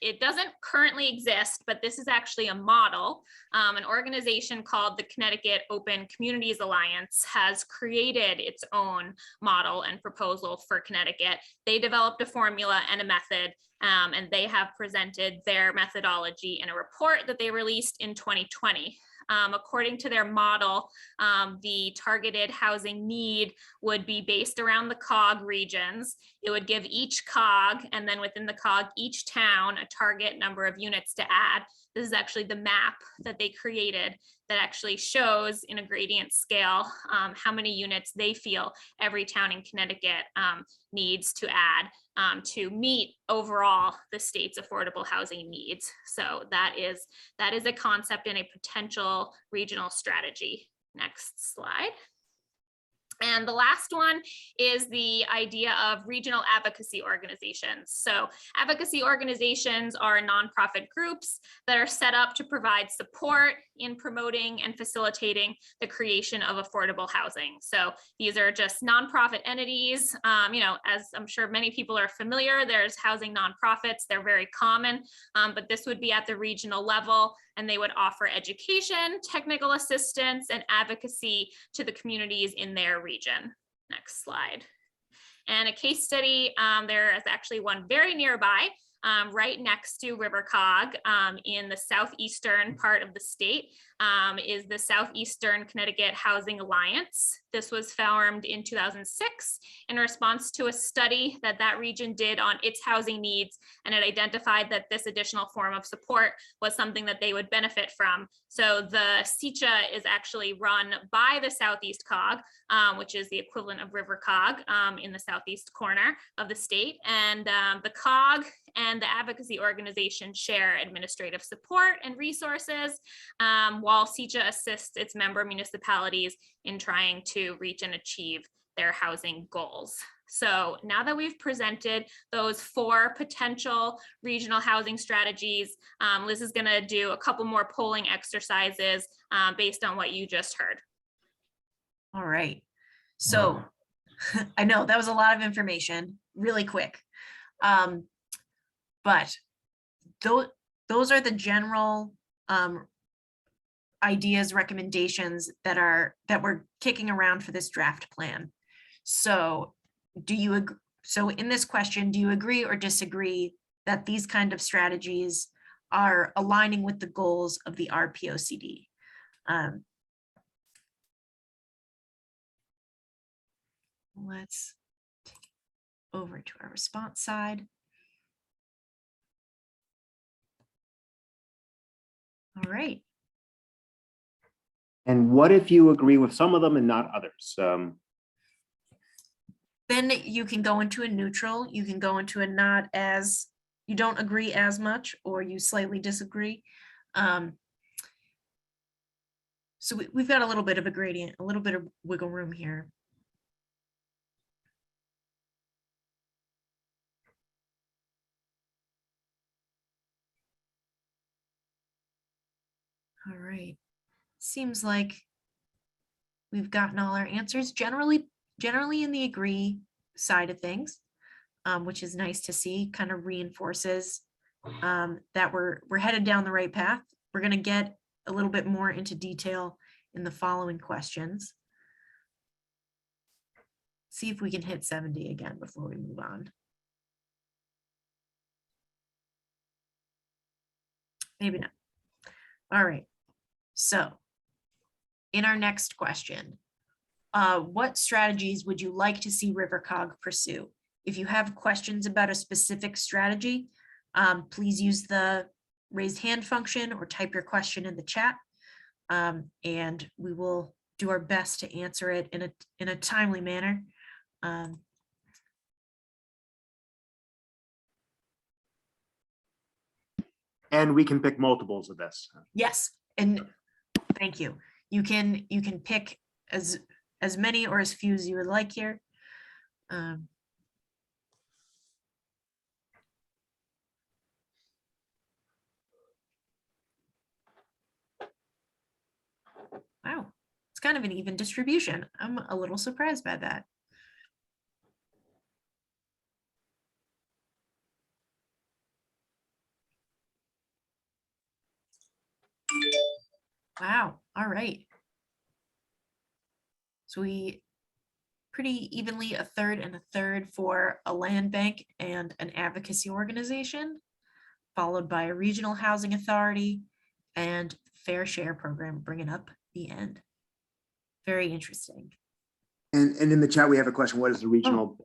it doesn't currently exist, but this is actually a model. An organization called the Connecticut Open Communities Alliance has created its own model and proposal for Connecticut. They developed a formula and a method, and they have presented their methodology in a report that they released in 2020. According to their model, the targeted housing need would be based around the COG regions. It would give each COG, and then within the COG, each town, a target number of units to add. This is actually the map that they created that actually shows in a gradient scale how many units they feel every town in Connecticut needs to add to meet overall the state's affordable housing needs. So that is a concept and a potential regional strategy. Next slide. And the last one is the idea of regional advocacy organizations. So advocacy organizations are nonprofit groups that are set up to provide support in promoting and facilitating the creation of affordable housing. So these are just nonprofit entities. As I'm sure many people are familiar, there's housing nonprofits. They're very common, but this would be at the regional level, and they would offer education, technical assistance, and advocacy to the communities in their region. Next slide. And a case study, there is actually one very nearby, right next to RiverCOG in the southeastern part of the state, is the Southeastern Connecticut Housing Alliance. This was formed in 2006 in response to a study that region did on its housing needs, and it identified that this additional form of support was something that they would benefit from. So the SECHA is actually run by the Southeast COG, which is the equivalent of RiverCOG in the southeast corner of the state. And the COG and the advocacy organization share administrative support and resources, while SECHA assists its member municipalities in trying to reach and achieve their housing goals. So now that we've presented those 4 potential regional housing strategies, Liz is going to do a couple more polling exercises based on what you just heard. All right. So I know that was a lot of information really quick. But those are the general ideas, recommendations that we're kicking around for this draft plan. So so in this question, do you agree or disagree that these kind of strategies are aligning with the goals of the RPOCD? Let's take it over to our response side. All right. And what if you agree with some of them and not others? Then you can go into a neutral, you can go into a not as, you don't agree as much, or you slightly disagree. So we've got a little bit of a gradient, a little bit of wiggle room here. All right, seems like we've gotten all our answers, generally in the agree side of things, which is nice to see, kind of reinforces that we're headed down the right path. We're going to get a little bit more into detail in the following questions. See if we can hit 70 again before we move on. Maybe not. All right. So in our next question, what strategies would you like to see RiverCOG pursue? If you have questions about a specific strategy, please use the raised hand function or type your question in the chat. And we will do our best to answer it in a timely manner. And we can pick multiples of this. Yes, and thank you. You can pick as many or as few as you would like here. Wow, it's kind of an even distribution. I'm a little surprised by that. Wow, all right. So we pretty evenly a third and a third for a land bank and an advocacy organization, followed by a regional housing authority and fair share program bringing up the end. Very interesting. And in the chat, we have a question. What is the regional?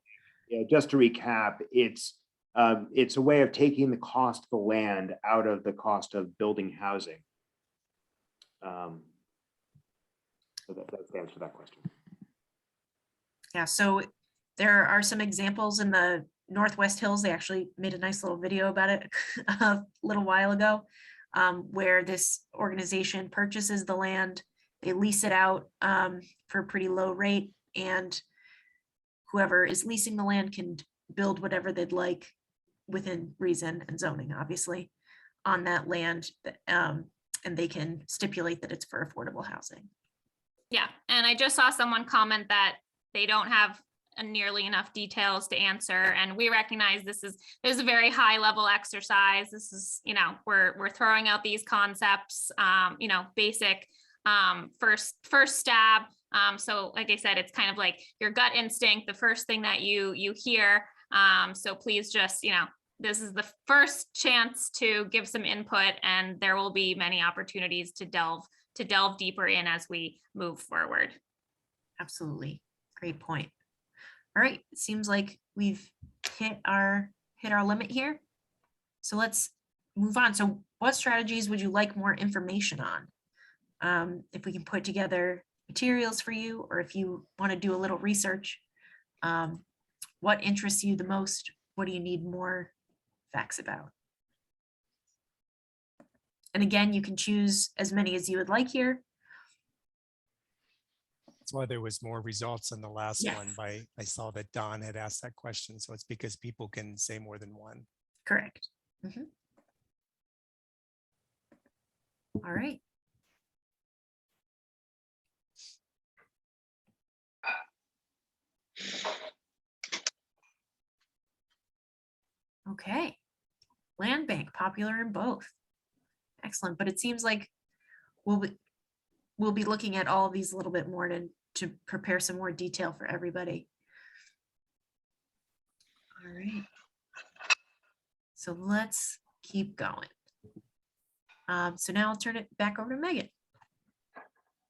Yeah, just to recap, it's a way of taking the cost of the land out of the cost of building housing. So that's the answer to that question. Yeah, so there are some examples in the Northwest Hills. They actually made a nice little video about it a little while ago, where this organization purchases the land, they lease it out for a pretty low rate, and whoever is leasing the land can build whatever they'd like within reason and zoning, obviously, on that land, and they can stipulate that it's for affordable housing. Yeah, and I just saw someone comment that they don't have nearly enough details to answer, and we recognize this is a very high level exercise. This is, you know, we're throwing out these concepts, you know, basic first stab. So like I said, it's kind of like your gut instinct, the first thing that you hear. So please just, you know, this is the first chance to give some input, and there will be many opportunities to delve deeper in as we move forward. Absolutely. Great point. All right, it seems like we've hit our limit here. So let's move on. So what strategies would you like more information on? If we can put together materials for you, or if you want to do a little research, what interests you the most? What do you need more facts about? And again, you can choose as many as you would like here. That's why there was more results in the last Yes. one. I saw that Don had asked that question. So it's because people can say more than one. Correct. Mhm. All right. Okay. Land bank, popular in both. Excellent. But it seems like we'll be looking at all of these a little bit more to prepare some more detail for everybody. All right. So let's keep going. So now I'll turn it back over to Megan.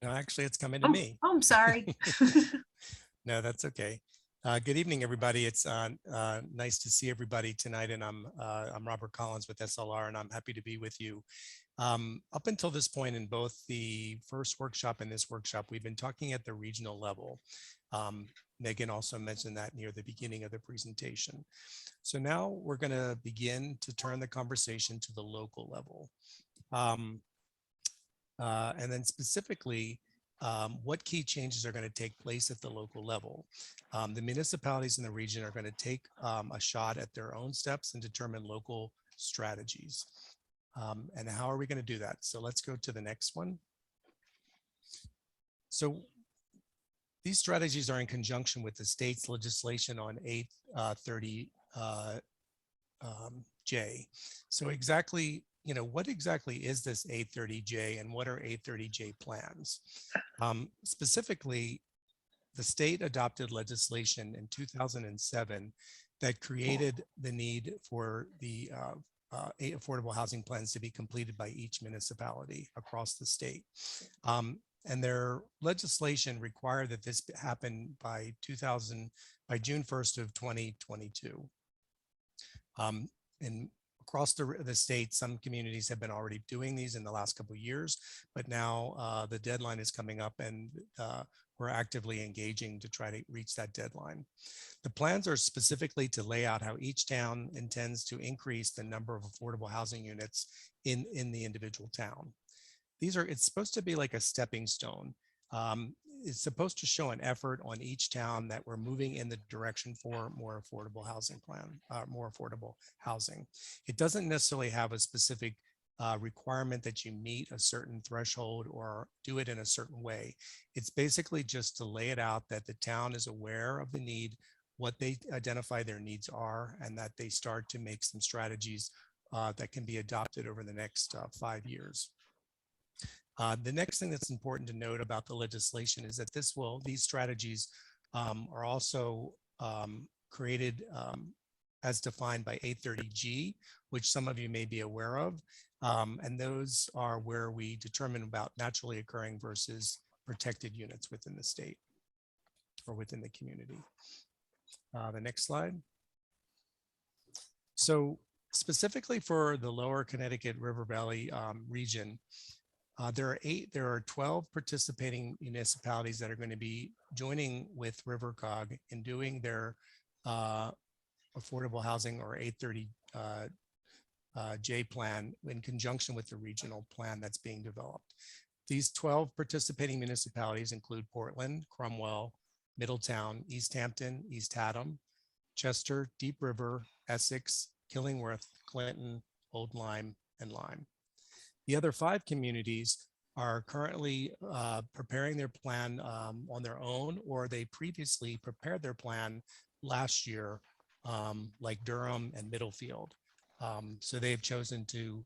No, actually, it's coming to me. Oh, I'm sorry. No, that's okay. Good evening, everybody. It's nice to see everybody tonight, and I'm Robert Collins with SLR, and I'm happy to be with you. Up until this point in both the first workshop and this workshop, we've been talking at the regional level. Megan also mentioned that near the beginning of the presentation. So now we're going to begin to turn the conversation to the local level. And then specifically, what key changes are going to take place at the local level. The municipalities in the region are going to take a shot at their own steps and determine local strategies. And how are we going to do that? So let's go to the next one. So these strategies are in conjunction with the state's legislation on 830J. So exactly, you know, what exactly is this 830J and what are 830J plans? Specifically, the state adopted legislation in 2007 that created the need for the affordable housing plans to be completed by each municipality across the state. And their legislation required that this happen by June 1st of 2022. And across the state, some communities have been already doing these in the last couple of years, but now the deadline is coming up, and we're actively engaging to try to reach that deadline. The plans are specifically to lay out how each town intends to increase the number of affordable housing units in the individual town. It's supposed to be like a stepping stone. It's supposed to show an effort on each town that we're moving in the direction for more affordable housing more affordable housing. It doesn't necessarily have a specific requirement that you meet a certain threshold or do it in a certain way. It's basically just to lay it out that the town is aware of the need, what they identify their needs are, and that they start to make some strategies that can be adopted over the next 5 years. The next thing that's important to note about the legislation is that these strategies are also created as defined by 830G, which some of you may be aware of. And those are where we determine about naturally occurring versus protected units within the state or within the community. The next slide. So specifically for the lower Connecticut River Valley region, there are 12 participating municipalities that are going to be joining with RiverCOG in doing their affordable housing or 830J plan in conjunction with the regional plan that's being developed. These 12 participating municipalities include Portland, Cromwell, Middletown, East Hampton, East Haddam, Chester, Deep River, Essex, Killingworth, Clinton, Old Lyme, and Lyme. The other 5 communities are currently preparing their plan on their own, or they previously prepared their plan last year, like Durham and Middlefield. So they've chosen to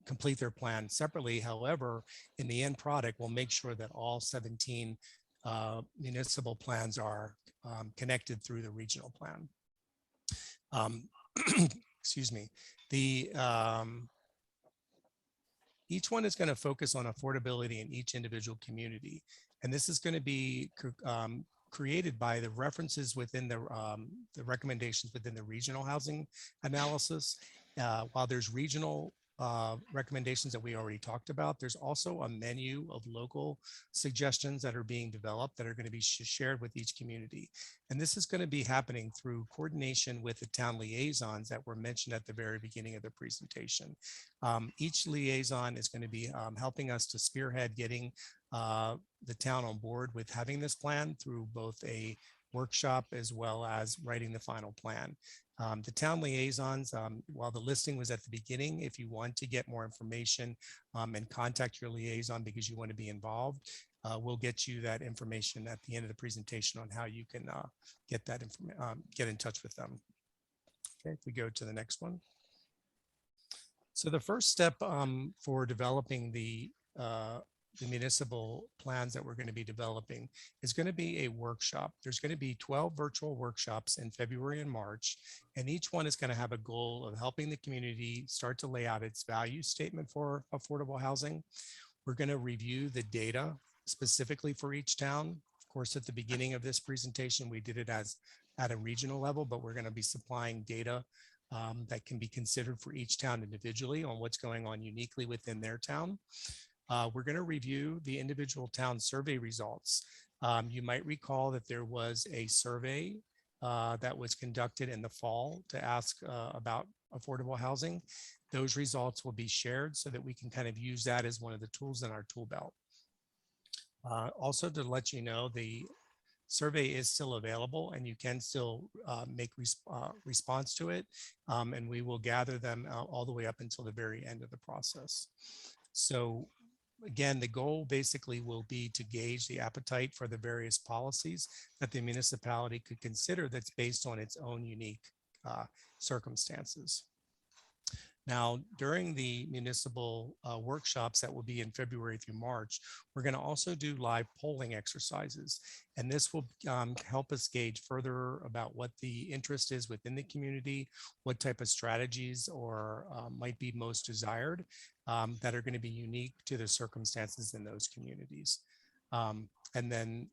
complete their plan separately. However, in the end product, we'll make sure that all 17 municipal plans are connected through the regional plan. Excuse me. Each one is going to focus on affordability in each individual community. And this is going to be created by the references within the recommendations within the regional housing analysis. While there's regional recommendations that we already talked about, there's also a menu of local suggestions that are being developed that are going to be shared with each community. And this is going to be happening through coordination with the town liaisons that were mentioned at the very beginning of the presentation. Each liaison is going to be helping us to spearhead getting the town on board with having this plan through both a workshop as well as writing the final plan. The town liaisons, while the listing was at the beginning, if you want to get more information and contact your liaison because you want to be involved, we'll get you that information at the end of the presentation on how you can get that get in touch with them. Okay, if we go to the next one. So the first step for developing the municipal plans that we're going to be developing is going to be a workshop. There's going to be 12 virtual workshops in February and March, and each one is going to have a goal of helping the community start to lay out its value statement for affordable housing. We're going to review the data specifically for each town. Of course, at the beginning of this presentation, we did it at a regional level, but we're going to be supplying data that can be considered for each town individually on what's going on uniquely within their town. We're going to review the individual town survey results. You might recall that there was a survey that was conducted in the fall to ask about affordable housing. Those results will be shared so that we can kind of use that as one of the tools in our tool belt. Also to let you know, the survey is still available and you can still make response to it. And we will gather them all the way up until the very end of the process. So again, the goal basically will be to gauge the appetite for the various policies that the municipality could consider that's based on its own unique circumstances. Now, during the municipal workshops that will be in February through March, we're going to also do live polling exercises. And this will help us gauge further about what the interest is within the community, what type of strategies or might be most desired that are going to be unique to the circumstances in those communities. And then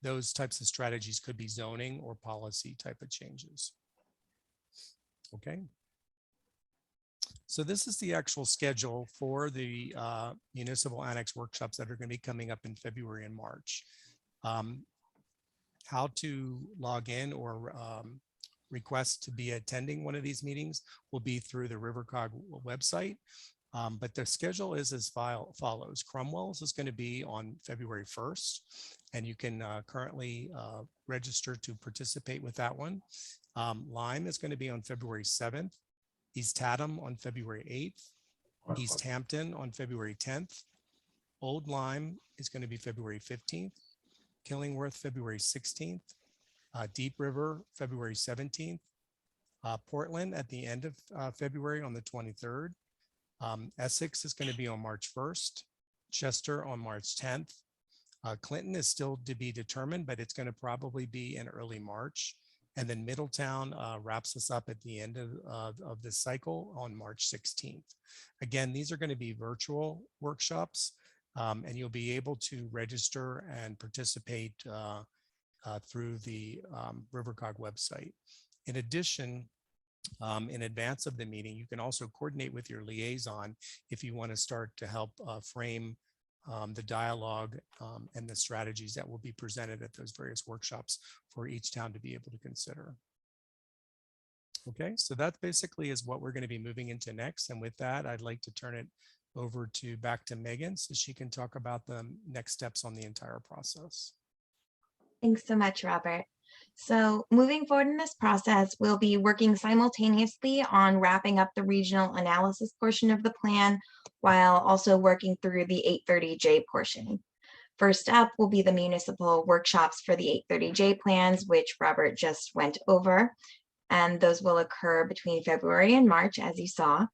those types of strategies could be zoning or policy type of changes. Okay. So this is the actual schedule for the municipal annex workshops that are going to be coming up in February and March. How to log in or request to be attending one of these meetings will be through the RiverCOG website. But the schedule is as follows. Cromwell's is going to be on February 1st, and you can currently register to participate with that one. Lyme is going to be on February 7th. East Haddam on February 8th, East Hampton on February 10th, Old Lyme is going to be February 15th, Killingworth February 16th, Deep River February 17th, Portland at the end of February on the 23rd, Essex is going to be on March 1st, Chester on March 10th, Clinton is still to be determined, but it's going to probably be in early March. And then Middletown wraps us up at the end of this cycle on March 16th. Again, these are going to be virtual workshops, and you'll be able to register and participate through the RiverCOG website. In addition, in advance of the meeting, you can also coordinate with your liaison if you want to start to help frame the dialogue and the strategies that will be presented at those various workshops for each town to be able to consider. Okay, so that basically is what we're going to be moving into next. And with that, I'd like to turn it over to back to Megan so she can talk about the next steps on the entire process. Thanks so much, Robert. So moving forward in this process, we'll be working simultaneously on wrapping up the regional analysis portion of the plan while also working through the 830J portion. First up will be the municipal workshops for the 830J plans, which Robert just went over, and those will occur between February and March, as you saw.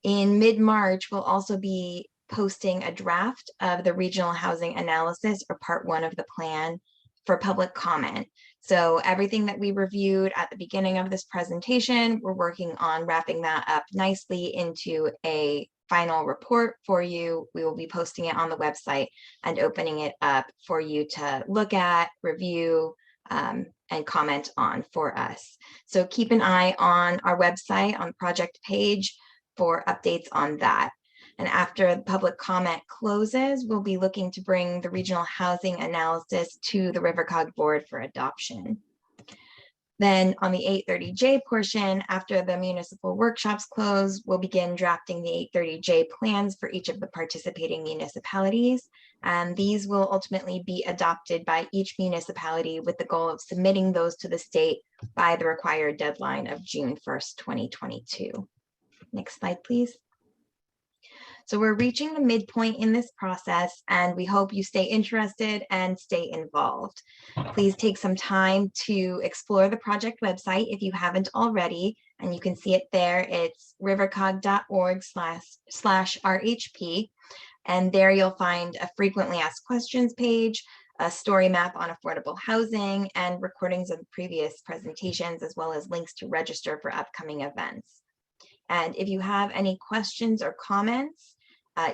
In mid-March, we'll also be posting a draft of the regional housing analysis, or part 1 of the plan, for public comment. So everything that we reviewed at the beginning of this presentation, we're working on wrapping that up nicely into a final report for you. We will be posting it on the website and opening it up for you to look at, review, and comment on for us. So keep an eye on our website on the project page for updates on that. And after the public comment closes, we'll be looking to bring the regional housing analysis to the RiverCOG board for adoption. Then on the 830J portion, after the municipal workshops close, we'll begin drafting the 830J plans for each of the participating municipalities. And these will ultimately be adopted by each municipality with the goal of submitting those to the state by the required deadline of June 1st, 2022. Next slide, please. So we're reaching the midpoint in this process, and we hope you stay interested and stay involved. Please take some time to explore the project website if you haven't already, and you can see it there. It's rivercog.org/RHP, and there you'll find a frequently asked questions page, a story map on affordable housing, and recordings of previous presentations, as well as links to register for upcoming events. And if you have any questions or comments,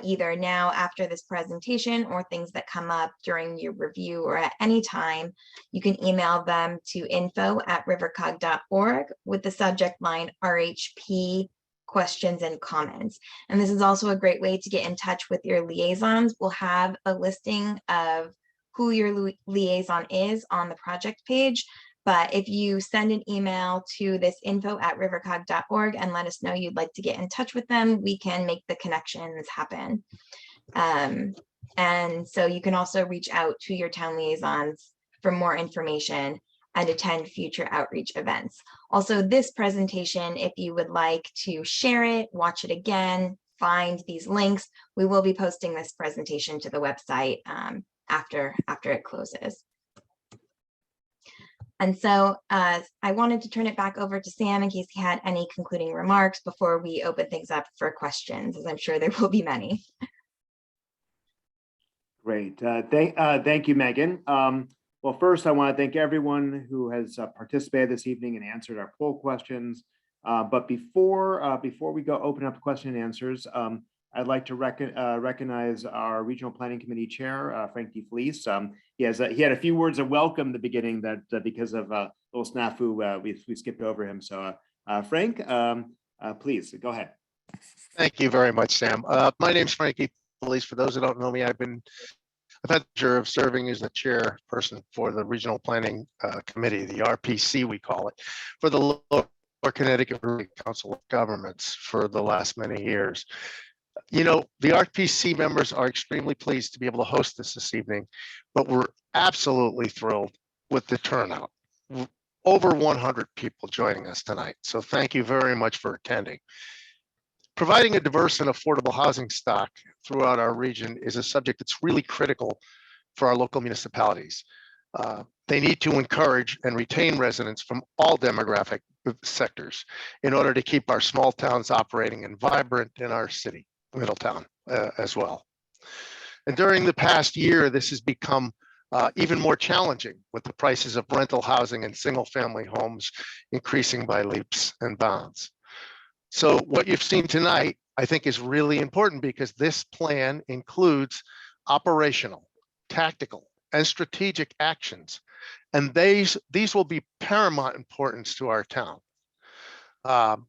either now after this presentation or things that come up during your review or at any time, you can email them to info@rivercog.org with the subject line RHP questions and comments. And this is also a great way to get in touch with your liaisons. We'll have a listing of who your liaison is on the project page. But if you send an email to this info@rivercog.org and let us know you'd like to get in touch with them, we can make the connections happen. And so you can also reach out to your town liaisons for more information and attend future outreach events. Also, this presentation, if you would like to share it, watch it again, find these links, we will be posting this presentation to the website after it closes. And so I wanted to turn it back over to Sam in case he had any concluding remarks before we open things up for questions, as I'm sure there will be many. Great. Thank you, Megan. Well, first, I want to thank everyone who has participated this evening and answered our poll questions. But before we go open up question and answers, I'd like to recognize our Regional Planning Committee Chair, Frank DeFelice. He had a few words of welcome at the beginning that because of a little snafu, we skipped over him. So Frank, please go ahead. Thank you very much, Sam. My name's Frank DeFelice. For those that don't know me, I've had the pleasure of serving as the chairperson for the Regional Planning Committee, the RPC we call it, for the Lower Connecticut Council of Governments for the last many years. You know, the RPC members are extremely pleased to be able to host this evening, but we're absolutely thrilled with the turnout. Over 100 people joining us tonight. So thank you very much for attending. Providing a diverse and affordable housing stock throughout our region is a subject that's really critical for our local municipalities. They need to encourage and retain residents from all demographic sectors in order to keep our small towns operating and vibrant in our city, Middletown, as well. And during the past year, this has become even more challenging with the prices of rental housing and single family homes increasing by leaps and bounds. So what you've seen tonight, I think, is really important because this plan includes operational, tactical, and strategic actions. And these will be paramount importance to our town. To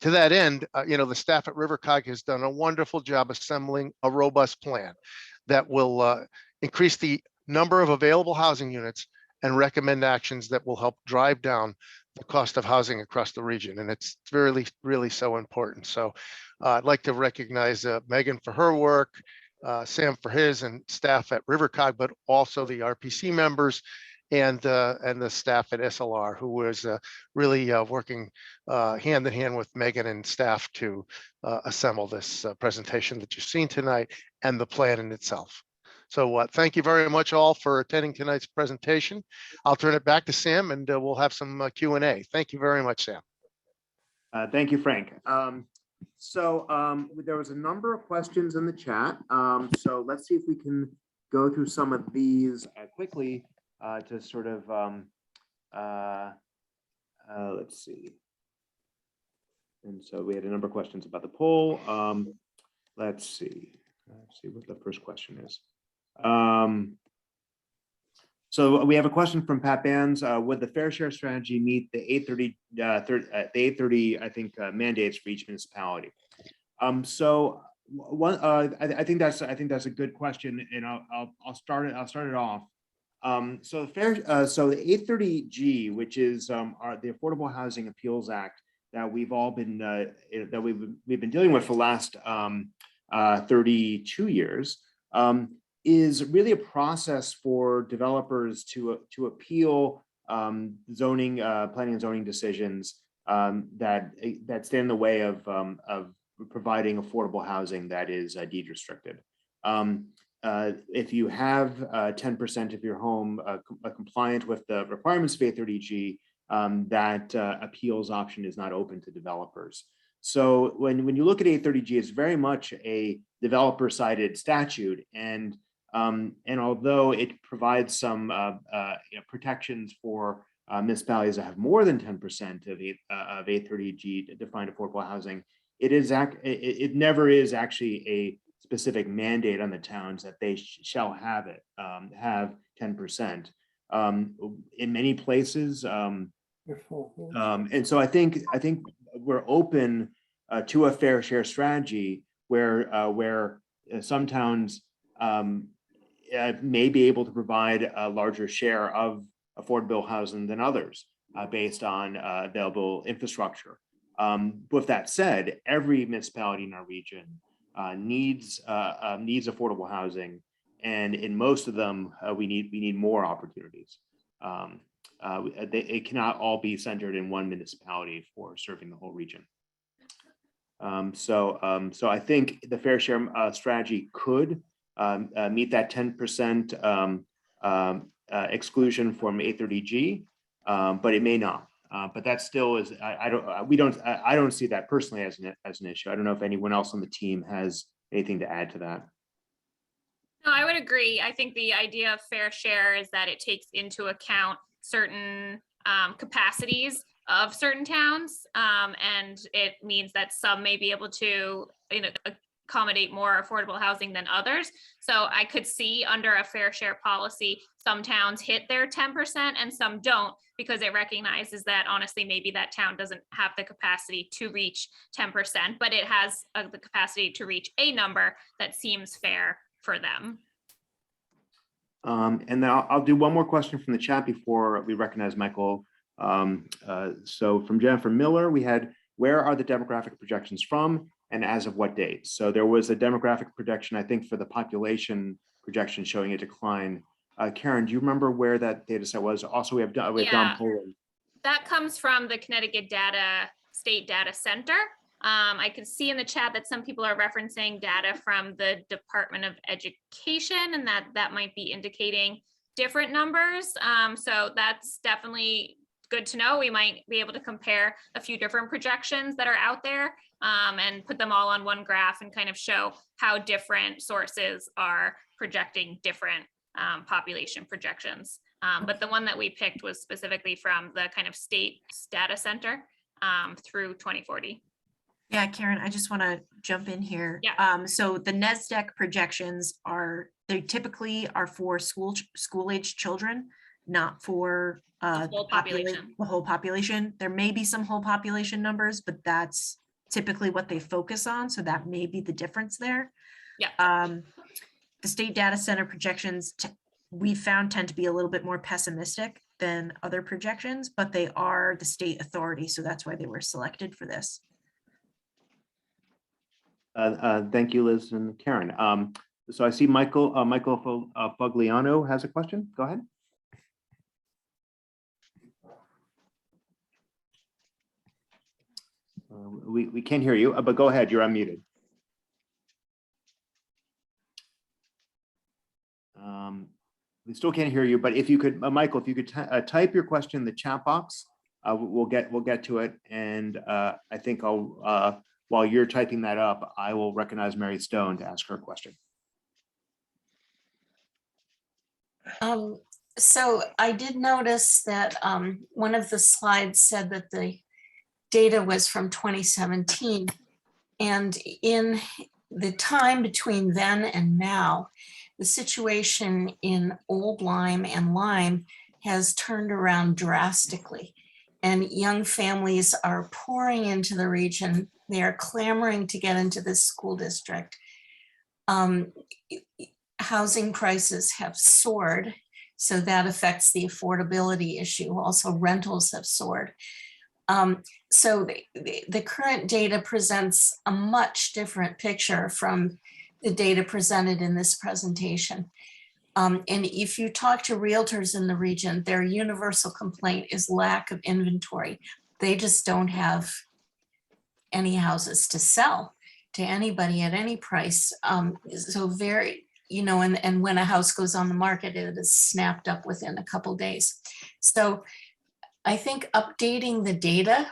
that end, you know, the staff at RiverCOG has done a wonderful job assembling a robust plan that will increase the number of available housing units and recommend actions that will help drive down the cost of housing across the region. And it's really, really so important. So I'd like to recognize Megan for her work, Sam for his, and staff at RiverCOG, but also the RPC members and the staff at SLR, who was really working hand in hand with Megan and staff to assemble this presentation that you've seen tonight and the plan in itself. So thank you very much all for attending tonight's presentation. I'll turn it back to Sam and we'll have some Q&A. Thank you very much, Sam. Thank you, Frank. So there was a number of questions in the chat. So let's see if we can go through some of these quickly to sort of, let's see. And so we had a number of questions about the poll. Let's see what the first question is. So we have a question from Pat Bands. Would the fair share strategy meet the 830 I think mandates for each municipality? So one, I think that's a good question, and I'll start it off. So the 830G, which is the Affordable Housing Appeals Act that we've all been we've been dealing with for the last 32 years. Is really a process for developers to appeal zoning, planning and zoning decisions that stand in the way of providing affordable housing that is deed restricted. If you have 10% of your home compliant with the requirements of 830G, that appeals option is not open to developers. So when you look at 830G, it's very much a developer-sided statute, and although it provides some protections for municipalities that have more than 10% of 830G defined affordable housing, it never is actually a specific mandate on the towns that they shall have 10%. In many places, and so I think we're open to a fair share strategy where some towns may be able to provide a larger share of affordable housing than others based on available infrastructure. With that said, every municipality in our region needs affordable housing, and in most of them, we need more opportunities. It cannot all be centered in one municipality for serving the whole region. So I think the fair share strategy could meet that 10% exclusion from 830G, but it may not. But that still is, I don't see that personally as an issue. I don't know if anyone else on the team has anything to add to that. No, I would agree. I think the idea of fair share is that it takes into account certain capacities of certain towns. And it means that some may be able to, accommodate more affordable housing than others. So I could see under a fair share policy, some towns hit their 10% and some don't, because it recognizes that honestly, maybe that town doesn't have the capacity to reach 10%, but it has the capacity to reach a number that seems fair for them. And then I'll do one more question from the chat before we recognize Michael. So from Jennifer Miller, we had, where are the demographic projections from and as of what date? So there was a demographic projection, I think, for the population projection showing a decline. Karen, do you remember where that data set was? Also, we have Don Poland. That comes from the Connecticut State Data Center. I can see in the chat that some people are referencing data from the Department of Education, and that might be indicating different numbers. So that's definitely good to know. We might be able to compare a few different projections that are out there and put them all on one graph and kind of show how different sources are projecting different population projections. But the one that we picked was specifically from the kind of state data center through 2040. Yeah, Karen, I just want to jump in here. Yeah. So the NESDEC projections they typically are for school age children, not for The whole population. the whole population. There may be some whole population numbers, but that's typically what they focus on. So that may be the difference there. Yeah. The state data center projections we found tend to be a little bit more pessimistic than other projections, but they are the state authority. So that's why they were selected for this. Thank you, Liz and Karen. So I see Michael Fogliano has a question. Go ahead. We can't hear you, but go ahead. You're unmuted. We still can't hear you, but if you could, Michael, if you could type your question in the chat box, we'll get to it. And I think while you're typing that up, I will recognize Mary Stone to ask her question. So I did notice that one of the slides said that the data was from 2017. And in the time between then and now, the situation in Old Lyme and Lyme has turned around drastically. And young families are pouring into the region. They are clamoring to get into this school district. Housing prices have soared, so that affects the affordability issue. Also, rentals have soared. So the current data presents a much different picture from the data presented in this presentation. And if you talk to realtors in the region, their universal complaint is lack of inventory. They just don't have any houses to sell to anybody at any price. So very, and when a house goes on the market, it is snapped up within a couple days. So I think updating the data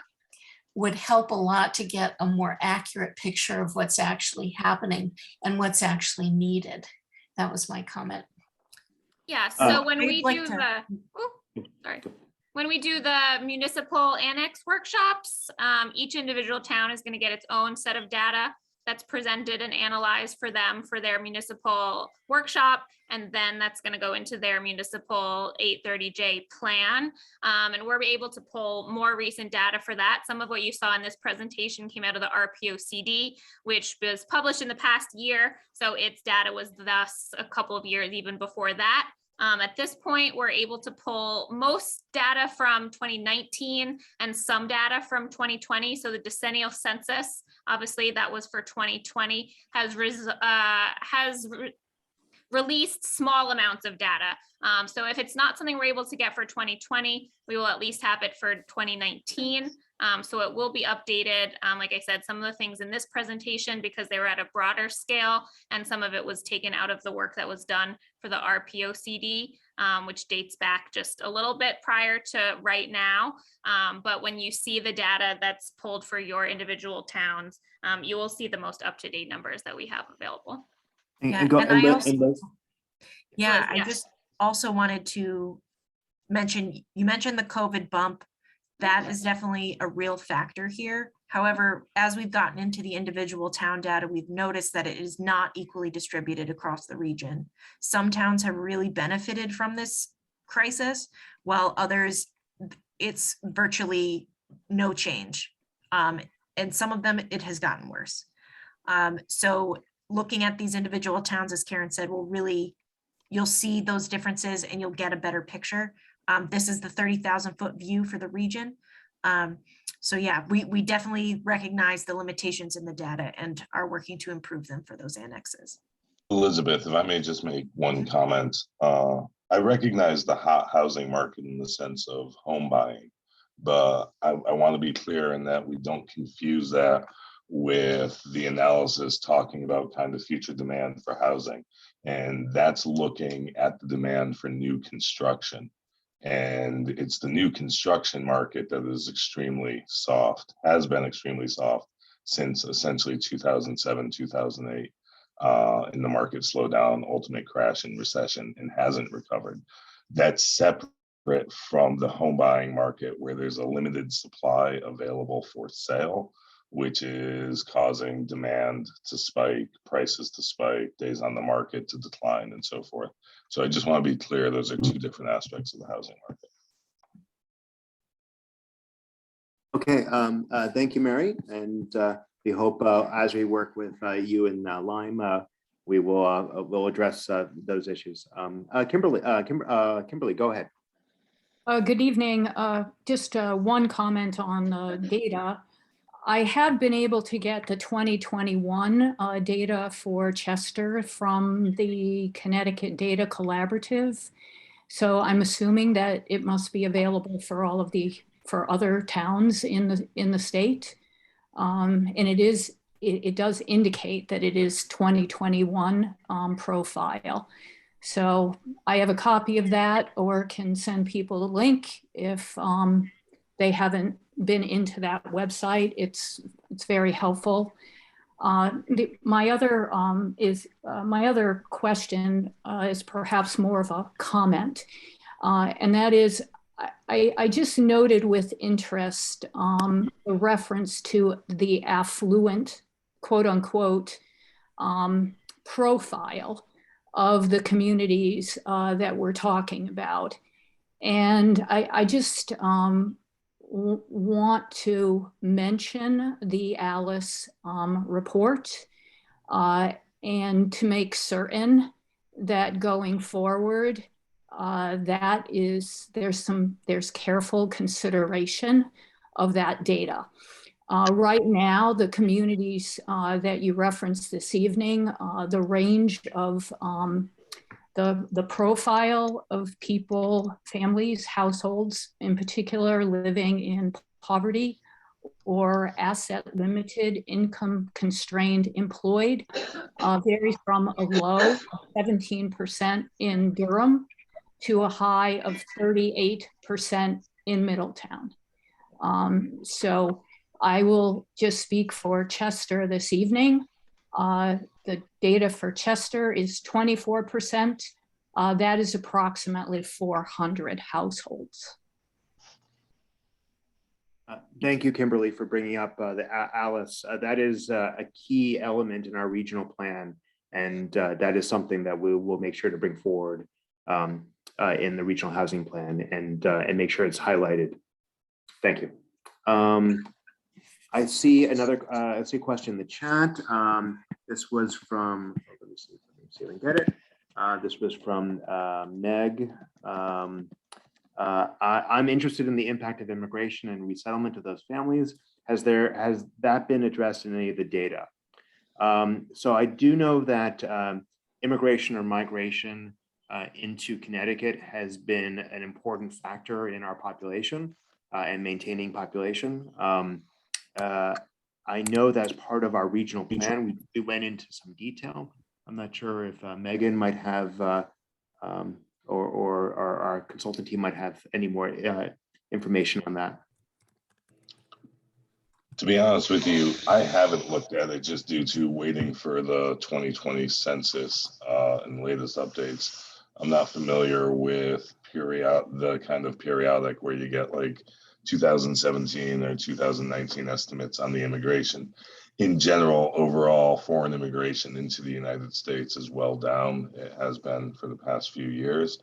would help a lot to get a more accurate picture of what's actually happening and what's actually needed. That was my comment. Yeah, so when we I'd do like when we do the municipal annex workshops, each individual town is going to get its own set of data that's presented and analyzed for them for their municipal workshop. And then that's going to go into their municipal 830J plan. And we're able to pull more recent data for that. Some of what you saw in this presentation came out of the RPOCD, which was published in the past year. So its data was thus a couple of years even before that. At this point, we're able to pull most data from 2019 and some data from 2020. So the decennial census, obviously that was for 2020, has released small amounts of data. So if it's not something we're able to get for 2020, we will at least have it for 2019. So it will be updated. Like I said, some of the things in this presentation, because they were at a broader scale, and some of it was taken out of the work that was done for the RPOCD, which dates back just a little bit prior to right now. But when you see the data that's pulled for your individual towns, you will see the most up-to-date numbers that we have available. Yeah, And go, and and I Liz- also- and Liz- Yeah, Liz, I yeah. just also wanted to mention, you mentioned the COVID bump. That is definitely a real factor here. However, as we've gotten into the individual town data, we've noticed that it is not equally distributed across the region. Some towns have really benefited from this crisis, while others, it's virtually no change. And some of them, it has gotten worse. So looking at these individual towns, as Karen said, will really, you'll see those differences and you'll get a better picture. This is the 30,000 foot view for the region. So yeah, we definitely recognize the limitations in the data and are working to improve them for those annexes. Elizabeth, if I may just make one comment. I recognize the hot housing market in the sense of home buying, but I want to be clear in that we don't confuse that with the analysis talking about kind of future demand for housing. And that's looking at the demand for new construction. And it's the new construction market that is extremely soft, has been extremely soft since essentially 2007, 2008. And the market slowdown, ultimate crash and recession, and hasn't recovered. That's separate from the home buying market where there's a limited supply available for sale, which is causing demand to spike, prices to spike, days on the market to decline, and so forth. So I just want to be clear, those are two different aspects of the housing market. Okay, thank you, Mary. And we hope as we work with you in Lyme, we will we'll address those issues. Kimberly, Kimberly, go ahead. Good evening. Just one comment on the data. I have been able to get the 2021 data for Chester from the Connecticut Data Collaborative. So I'm assuming that it must be available for all of for other towns in the state. And it does indicate that it is 2021 profile. So I have a copy of that, or can send people a link if they haven't been into that website. It's very helpful. My other question is perhaps more of a comment, and that is, I just noted with interest the reference to the affluent, quote unquote, profile of the communities that we're talking about. And I just want to mention the Alice report and to make certain that going forward, there's careful consideration of that data. Right now, the communities that you referenced this evening, the range of the profile of people, families, households in particular, living in poverty or asset limited, income constrained, employed, varies from a low of 17% in Durham to a high of 38% in Middletown. So I will just speak for Chester this evening. The data for Chester is 24%. That is approximately 400 households. Thank you, Kimberly, for bringing up the Alice. That is a key element in our regional plan, and that is something that we will make sure to bring forward in the regional housing plan and make sure it's highlighted. Thank you. I see another question in the chat. This was from, let me see if I can get it. This was from Meg. I'm interested in the impact of immigration and resettlement of those families. Has that been addressed in any of the data? So I do know that immigration or migration into Connecticut has been an important factor in our population. and maintaining population. I know that's part of our regional plan. We went into some detail. I'm not sure if Megan might have, or our consultant team might have any more information on that. To be honest with you, I haven't looked at it just due to waiting for the 2020 census and latest updates. I'm not familiar with the kind of periodic where you get like 2017 or 2019 estimates on the immigration. In general, overall foreign immigration into the United States is well down. It has been for the past few years.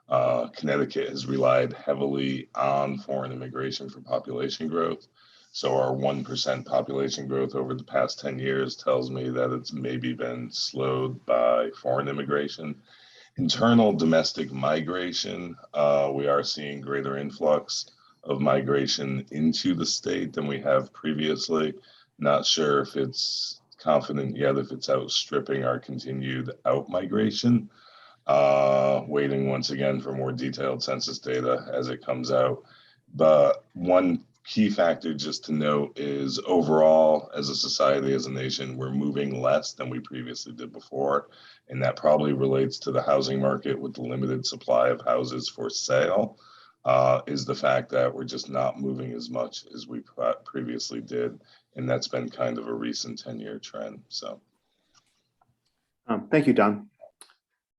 Connecticut has relied heavily on foreign immigration for population growth. So our 1% population growth over the past 10 years tells me that it's maybe been slowed by foreign immigration. Internal domestic migration, we are seeing greater influx of migration into the state than we have previously. Not sure if it's confident yet if it's outstripping our continued out migration. Waiting once again for more detailed census data as it comes out. But one key factor just to note is overall, as a society, as a nation, we're moving less than we previously did before. And that probably relates to the housing market with the limited supply of houses for sale, is the fact that we're just not moving as much as we previously did. And that's been kind of a recent 10-year trend. So, thank you, Don.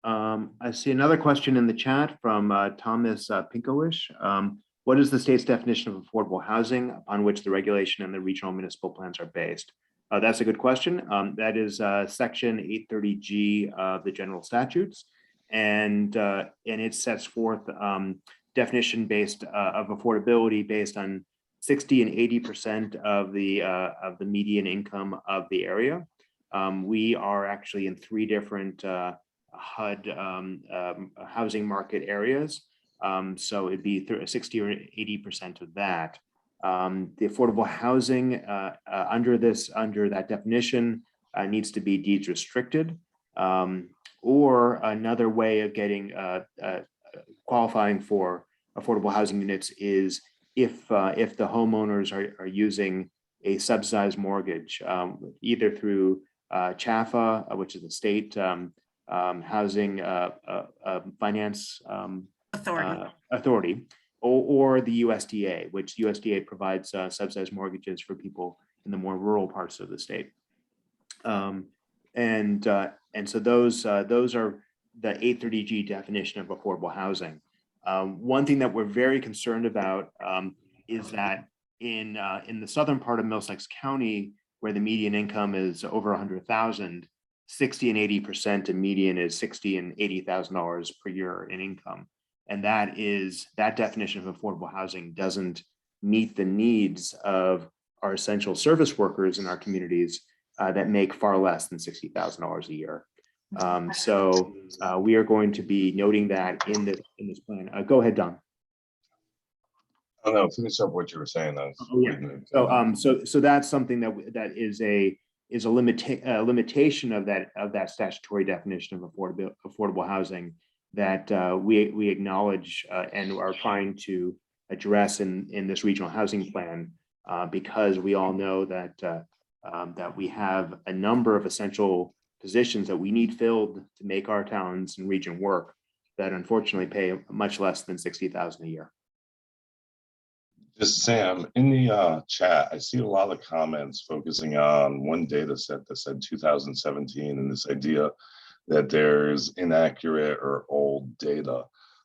I see another question in the chat from Thomas Pinkowish. What is the state's definition of affordable housing upon which the regulation and the regional municipal plans are based? That's a good question. That is section 830G of the general statutes. And it sets forth definition based of affordability based on 60 and 80% of the median income of the area. We are actually in 3 different HUD housing market areas. So it'd be 60 or 80% of that. The affordable housing under that definition needs to be deeds restricted, or another way of getting qualifying for affordable housing units is if the homeowners are using a subsidized mortgage, either through CHAFA, which is the state housing finance authority, or the USDA, which USDA provides subsidized mortgages for people in the more rural parts of the state. And so those are the 830G definition of affordable housing. One thing that we're very concerned about is that in the southern part of Middlesex County, where the median income is over 100,000, 60 and 80% of median is $60,000 and $80,000 per year in income. And that definition of affordable housing doesn't meet the needs of our essential service workers in our communities that make far less than $60,000 a year. So we are going to be noting that in this plan. Go ahead, Don. Oh no, finish up what you were saying. So that's something that is a limitation of that statutory definition of affordable housing that we acknowledge and are trying to address in this regional housing plan, because we all know that we have a number of essential positions that we need filled to make our towns and region work that unfortunately pay much less than $60,000 a year. Just Sam, in the chat, I see a lot of comments focusing on one data set that said 2017 and this idea that there's inaccurate or old data.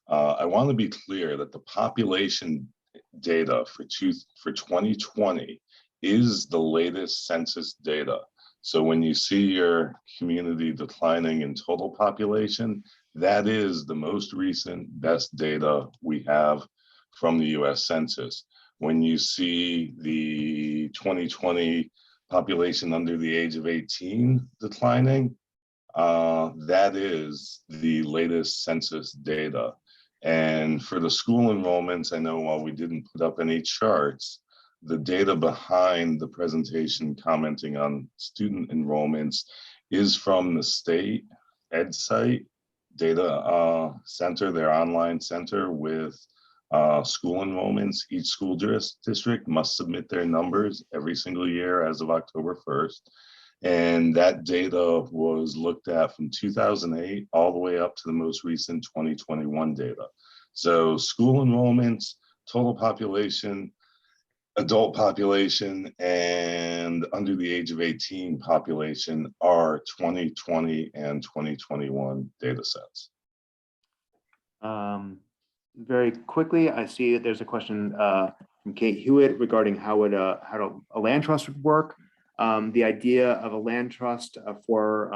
I want to be clear that the population data for 2020 is the latest census data. So when you see your community declining in total population, that is the most recent best data we have from the US Census. When you see the 2020 population under the age of 18 declining, that is the latest census data. And for the school enrollments, I know while we didn't put up any charts, the data behind the presentation commenting on student enrollments is from the state EdSite data center, their online center with school enrollments. Each school district must submit their numbers every single year as of October 1st. And that data was looked at from 2008 all the way up to the most recent 2021 data. So school enrollments, total population, adult population, and under the age of 18 population are 2020 and 2021 data sets. Very quickly, I see that there's a question from Kate Hewitt regarding how a land trust would work. The idea of a land trust for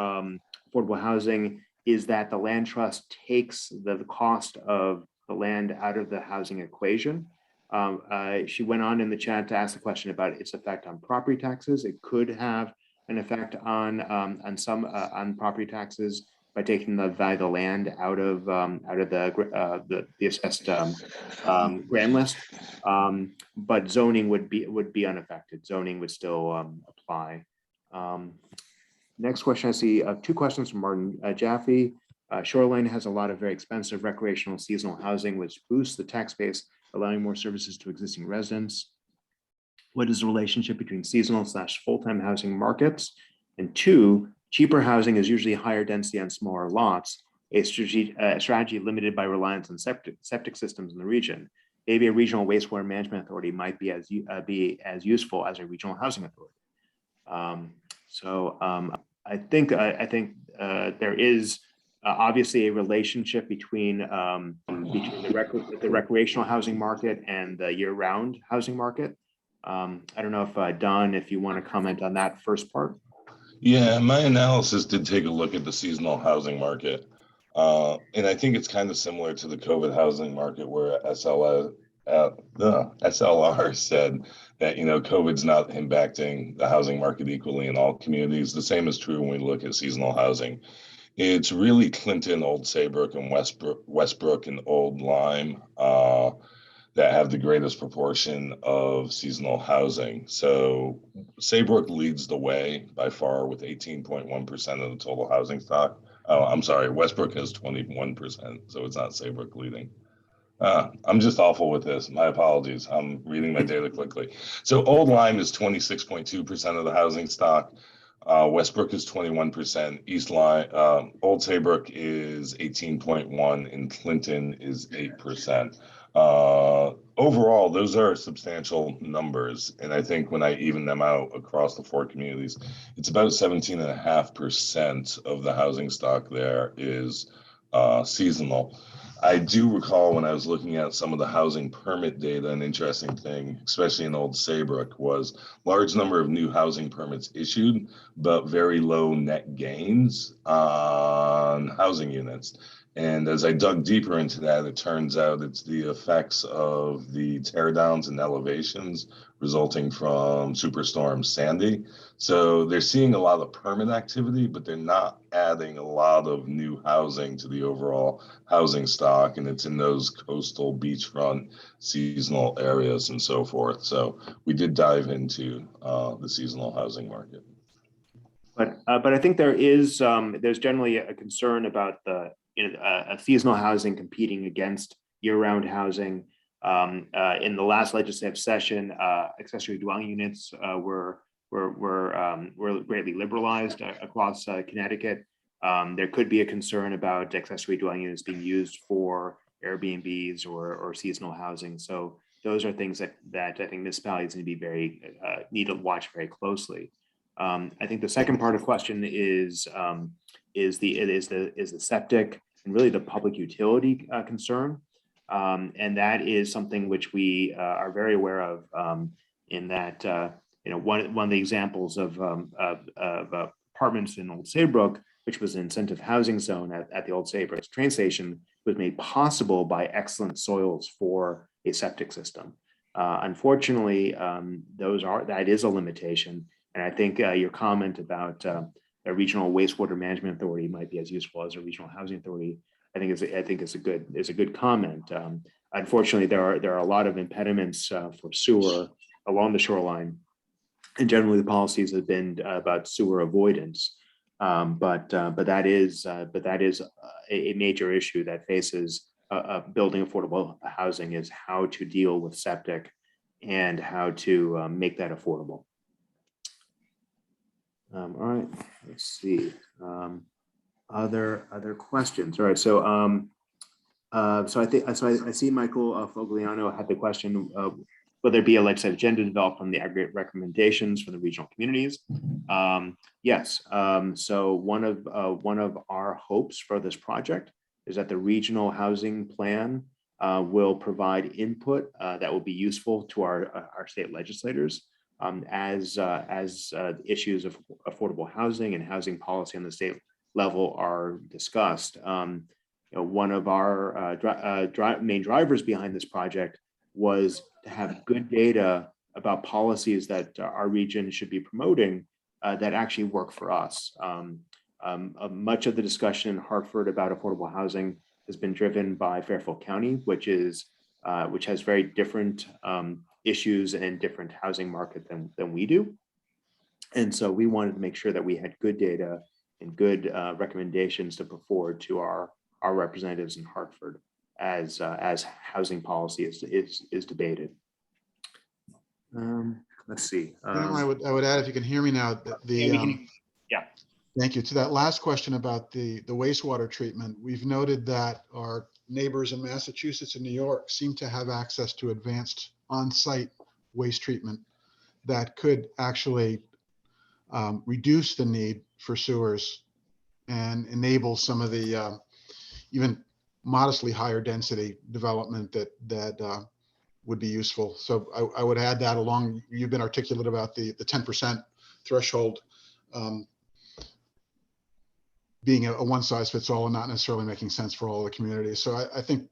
affordable housing is that the land trust takes the cost of the land out of the housing equation. She went on in the chat to ask the question about its effect on property taxes. It could have an effect on some property taxes by taking the value of the land out of the assessed grand list, but zoning would be unaffected. Zoning would still apply. Next question, I see 2 questions from Martin Jaffe. Shoreline has a lot of very expensive recreational seasonal housing, which boosts the tax base, allowing more services to existing residents. What is the relationship between seasonal / full-time housing markets? And 2, cheaper housing is usually higher density on smaller lots, a strategy limited by reliance on septic systems in the region. Maybe a regional wastewater management authority might be as useful as a regional housing authority. I think there is obviously a relationship between the recreational housing market and the year-round housing market. I don't know if Don, if you want to comment on that first part. Yeah, my analysis did take a look at the seasonal housing market. And I think it's kind of similar to the COVID housing market where SLR said that, COVID's not impacting the housing market equally in all communities. The same is true when we look at seasonal housing. It's really Clinton, Old Saybrook, and Westbrook and Old Lyme that have the greatest proportion of seasonal housing. So Saybrook leads the way by far with 18.1% of the total housing stock. Oh, I'm sorry, Westbrook has 21%, so it's not Saybrook leading. I'm just awful with this. My apologies. I'm reading my data quickly. So Old Lyme is 26.2% of the housing stock. Westbrook is 21%. East Lyme, Old Saybrook is 18.1%, and Clinton is 8%. Overall, those are substantial numbers. And I think when I even them out across the 4 communities, it's about 17.5% of the housing stock there is seasonal. I do recall when I was looking at some of the housing permit data, an interesting thing, especially in Old Saybrook, was large number of new housing permits issued, but very low net gains on housing units. And as I dug deeper into that, it turns out it's the effects of the teardowns and elevations resulting from Superstorm Sandy. So they're seeing a lot of permit activity, but they're not adding a lot of new housing to the overall housing stock. And it's in those coastal beachfront seasonal areas and so forth. So we did dive into the seasonal housing market. But I think there's generally a concern about the seasonal housing competing against year-round housing. In the last legislative session, accessory dwelling units were greatly liberalized across Connecticut. There could be a concern about accessory dwelling units being used for Airbnbs or seasonal housing. So those are things that I think municipalities need to watch very closely. I think the second part of the question is the septic and really the public utility concern. And that is something which we are very aware of in that, one of the examples of apartments in Old Saybrook, which was an incentive housing zone at the Old Saybrook train station, was made possible by excellent soils for a septic system. Unfortunately, that is a limitation. And I think your comment about a regional wastewater management authority might be as useful as a regional housing authority. I think is a good comment. Unfortunately, there are a lot of impediments for sewer along the shoreline, and generally the policies have been about sewer avoidance. But that is a major issue that faces building affordable housing is how to deal with septic and how to make that affordable. All right, let's see. Other questions? All right, so I see Michael Fogliano had the question of whether it be a legislative agenda developed from the aggregate recommendations for the regional communities. Yes. So one of our hopes for this project is that the regional housing plan will provide input that will be useful to our state legislators as issues of affordable housing and housing policy on the state level are discussed. One of our main drivers behind this project was to have good data about policies that our region should be promoting that actually work for us. Much of the discussion in Hartford about affordable housing has been driven by Fairfield County, which has very different issues and different housing market than we do. And so we wanted to make sure that we had good data and good recommendations to put forward to our representatives in Hartford as housing policy is debated. Let's see. I would add, if you can hear me now, yeah. Thank you. To that last question about the wastewater treatment, we've noted that our neighbors in Massachusetts and New York seem to have access to advanced on-site waste treatment that could actually reduce the need for sewers and enable some of the even modestly higher density development that would be useful. So I would add that along. You've been articulate about the 10% threshold being a one size fits all and not necessarily making sense for all of the communities. So I think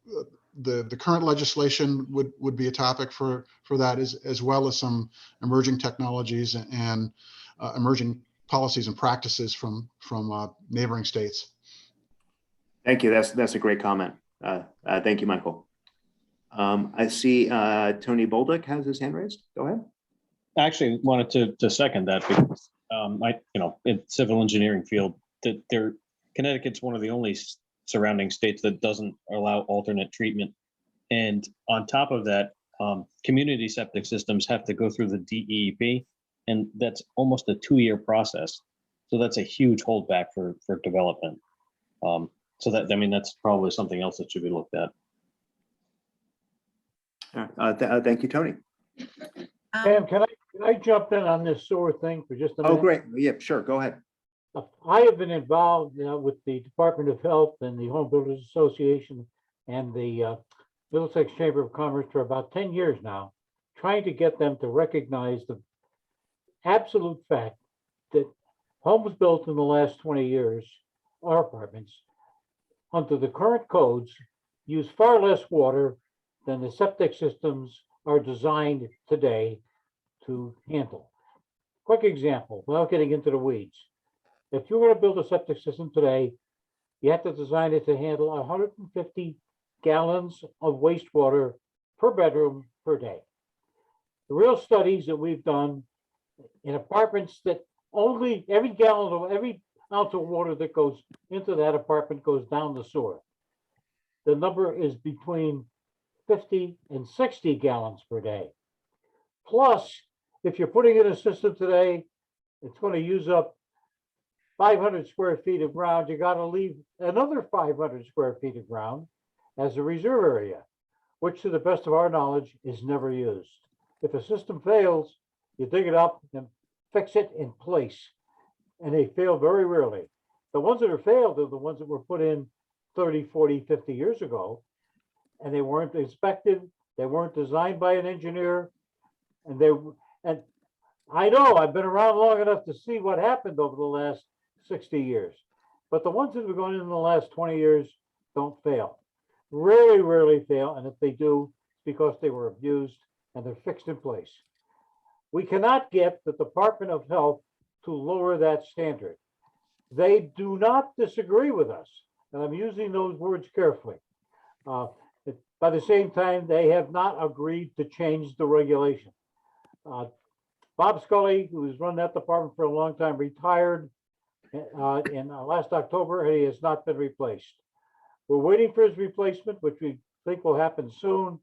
the current legislation would be a topic for that, as well as some emerging technologies and emerging policies and practices from neighboring states. Thank you. That's a great comment. Thank you, Michael. I see Tony Bolduc has his hand raised. Go ahead. I actually wanted to second that because in civil engineering field that Connecticut's one of the only surrounding states that doesn't allow alternate treatment. And on top of that, community septic systems have to go through the DEP, and that's almost a 2-year process. So that's a huge holdback for development. So that's probably something else that should be looked at. Thank you, Tony. Pam, can I jump in on this sewer thing for just a minute? Oh, great. Yeah, sure. Go ahead. I have been involved with the Department of Health and the Home Builders Association and the Middlesex Chamber of Commerce for about 10 years now, trying to get them to recognize the absolute fact that homes built in the last 20 years, or apartments, under the current codes, use far less water than the septic systems are designed today to handle. Quick example, without getting into the weeds. If you were to build a septic system today, you have to design it to handle 150 gallons of wastewater per bedroom per day. The real studies that we've done in apartments that only every ounce of water that goes into that apartment goes down the sewer. The number is between 50 and 60 gallons per day. Plus, if you're putting in a system today, it's going to use up 500 square feet of ground. You got to leave another 500 square feet of ground as a reserve area, which to the best of our knowledge is never used. If a system fails, you dig it up and fix it in place. And they fail very rarely. The ones that are failed are the ones that were put in 30, 40, 50 years ago, and they weren't inspected. They weren't designed by an engineer. And I know I've been around long enough to see what happened over the last 60 years, but the ones that have gone in the last 20 years don't fail. Rarely fail. And if they do, it's because they were abused and they're fixed in place. We cannot get the Department of Health to lower that standard. They do not disagree with us. And I'm using those words carefully. By the same time, they have not agreed to change the regulation. Bob Scully, who has run that department for a long time, retired in last October, and he has not been replaced. We're waiting for his replacement, which we think will happen soon.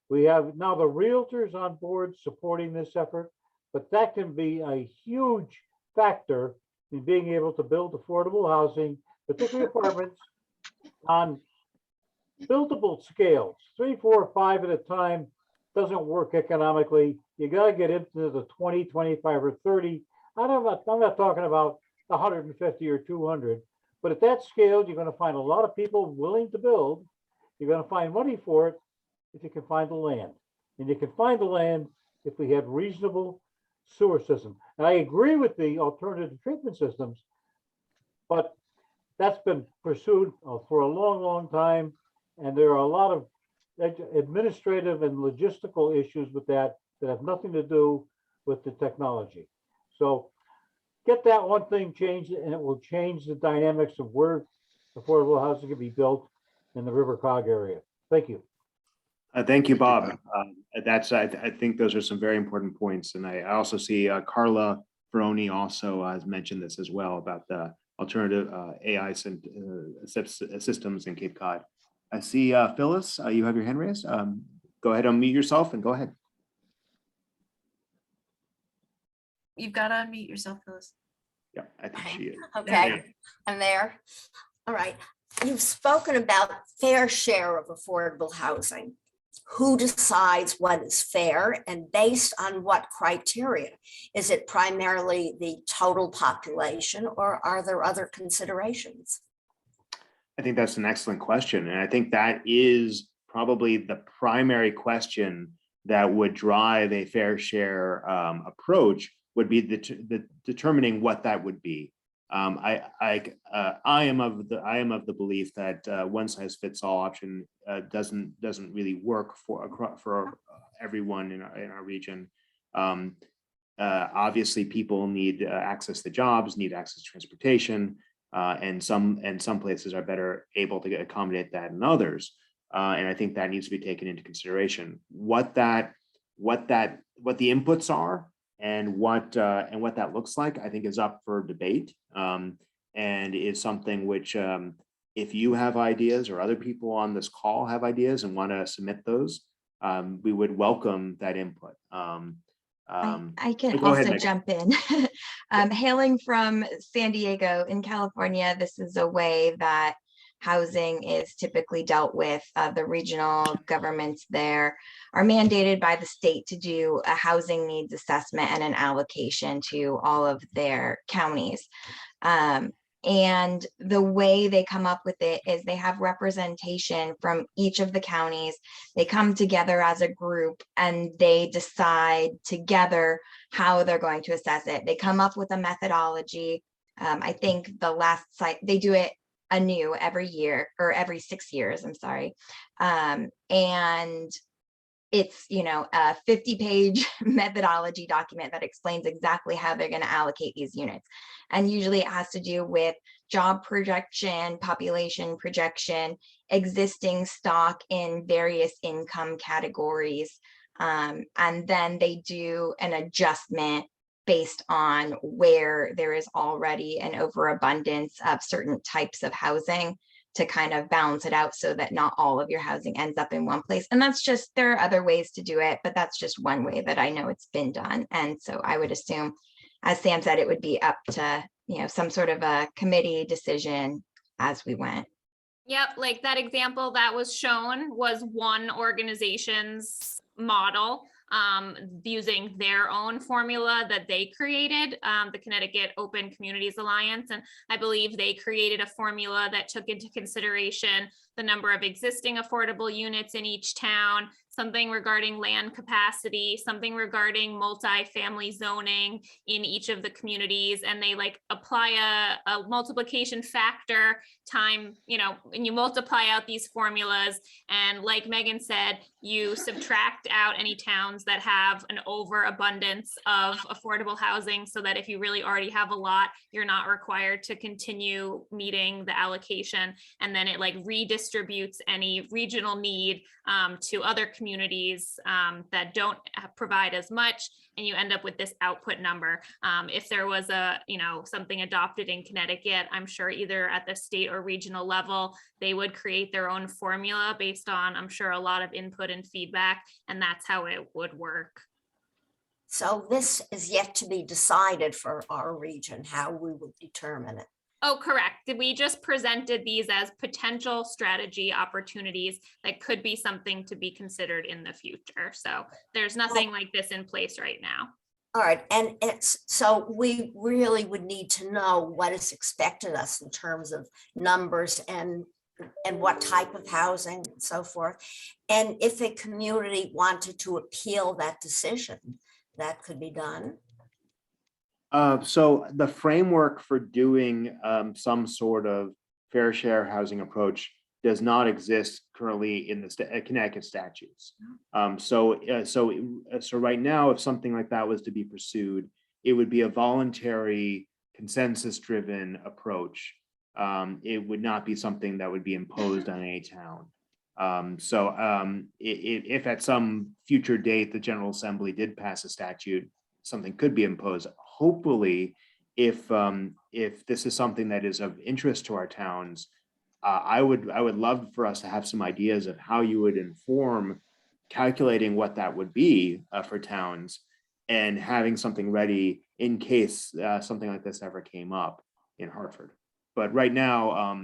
We have now the realtors on board supporting this effort, but that can be a huge factor in being able to build affordable housing, particularly apartments, on buildable scales. 3, 4, 5 at a time doesn't work economically. You got to get into the 20, 25, or 30. I'm not talking about 150 or 200, but at that scale, you're going to find a lot of people willing to build. You're going to find money for it if you can find the land. And you can find the land if we have reasonable sewer systems. And I agree with the alternative treatment systems, but that's been pursued for a long, long time. And there are a lot of administrative and logistical issues with that have nothing to do with the technology. So get that one thing changed and it will change the dynamics of where affordable housing can be built in the RiverCOG area. Thank you. Thank you, Bob. I think those are some very important points. And I also see Carla Ferroni also has mentioned this as well about the alternative AI systems in Cape Cod. I see Phyllis, you have your hand raised. Go ahead, unmute yourself and go ahead. You've got to unmute yourself, Phyllis. Yeah, I think she is. Okay, I'm there. All right. You've spoken about fair share of affordable housing. Who decides what is fair and based on what criteria? Is it primarily the total population or are there other considerations? I think that's an excellent question. And I think that is probably the primary question that would drive a fair share approach would be the determining what that would be. I am of the belief that one size fits all option doesn't really work for everyone in our region. Obviously, people need access to jobs, need access to transportation, and some places are better able to accommodate that than others. And I think that needs to be taken into consideration. What the inputs are and what that looks like, I think is up for debate, and is something which, if you have ideas or other people on this call have ideas and want to submit those, we would welcome that input. I can go ahead, also Megan. jump in. Hailing from San Diego in California, this is a way that housing is typically dealt with. The regional governments there are mandated by the state to do a housing needs assessment and an allocation to all of their counties. And the way they come up with it is they have representation from each of the counties. They come together as a group and they decide together how they're going to assess it. They come up with a methodology. I think the last site, they do it anew every year or every 6 years, I'm sorry. And it's, a 50-page methodology document that explains exactly how they're going to allocate these units. And usually it has to do with job projection, population projection, existing stock in various income categories. And then they do an adjustment based on where there is already an overabundance of certain types of housing to kind of balance it out so that not all of your housing ends up in one place. And that's just, there are other ways to do it, but that's just one way that I know it's been done. And so I would assume, as Sam said, it would be up to, some sort of a committee decision as we went. Yep, like that example that was shown was one organization's model using their own formula that they created, the Connecticut Open Communities Alliance. And I believe they created a formula that took into consideration the number of existing affordable units in each town, something regarding land capacity, something regarding multifamily zoning in each of the communities. And they apply a multiplication factor time, and you multiply out these formulas. And like Megan said, you subtract out any towns that have an overabundance of affordable housing so that if you really already have a lot, you're not required to continue meeting the allocation. And then it redistributes redistributes any regional need to other communities that don't provide as much, and you end up with this output number. If there was something adopted in Connecticut, I'm sure either at the state or regional level, they would create their own formula based on, I'm sure, a lot of input and feedback, and that's how it would work. So this is yet to be decided for our region, how we will determine it. Oh, correct. We just presented these as potential strategy opportunities that could be something to be considered in the future. So there's nothing like this in place right now. All right, and so we really would need to know what is expected of us in terms of numbers and what type of housing and so forth. And if a community wanted to appeal that decision, that could be done. So the framework for doing some sort of fair share housing approach does not exist currently in the Connecticut statutes. So right now, if something like that was to be pursued, it would be a voluntary, consensus-driven approach. It would not be something that would be imposed on any town. If at some future date the General Assembly did pass a statute, something could be imposed. Hopefully, if this is something that is of interest to our towns, I would love for us to have some ideas of how you would inform calculating what that would be for towns, and having something ready in case something like this ever came up in Hartford. But right now,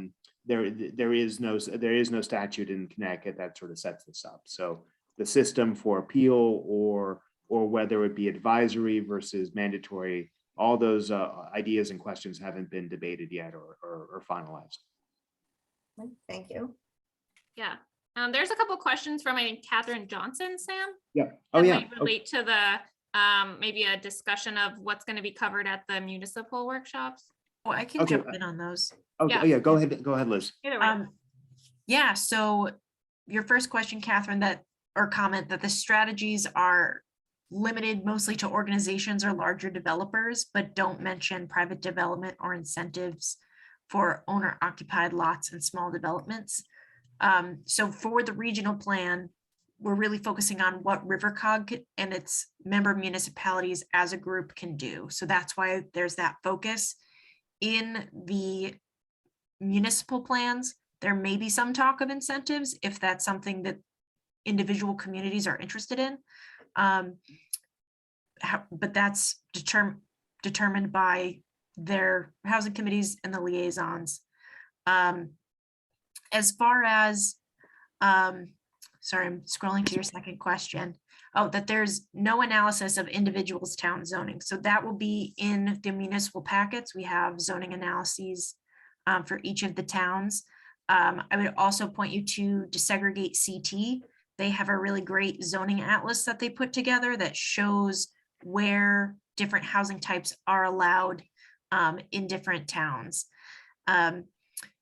there is no statute in Connecticut that sort of sets this up. So the system for appeal or whether it be advisory versus mandatory, all those ideas and questions haven't been debated yet or finalized. Thank you. Yeah. There's a couple questions from, I think, Catherine Johnson, Sam. Yeah. Oh, that yeah. might relate to the maybe a discussion of what's going to be covered at the municipal workshops. Oh, I can Okay. jump in on those. Okay. Yeah. Yeah. Go ahead, Liz. Either way. Yeah, so your first question, Catherine, comment that the strategies are limited mostly to organizations or larger developers, but don't mention private development or incentives for owner occupied lots and small developments. So for the regional plan, we're really focusing on what RiverCOG and its member municipalities as a group can do. So that's why there's that focus. In the municipal plans, there may be some talk of incentives if that's something that individual communities are interested in. But that's determined by their housing committees and the liaisons. As far as, sorry, I'm scrolling to your second question. Oh, that there's no analysis of individuals' town zoning. So that will be in the municipal packets. We have zoning analyses for each of the towns. I would also point you to Desegregate CT. They have a really great zoning atlas that they put together that shows where different housing types are allowed in different towns.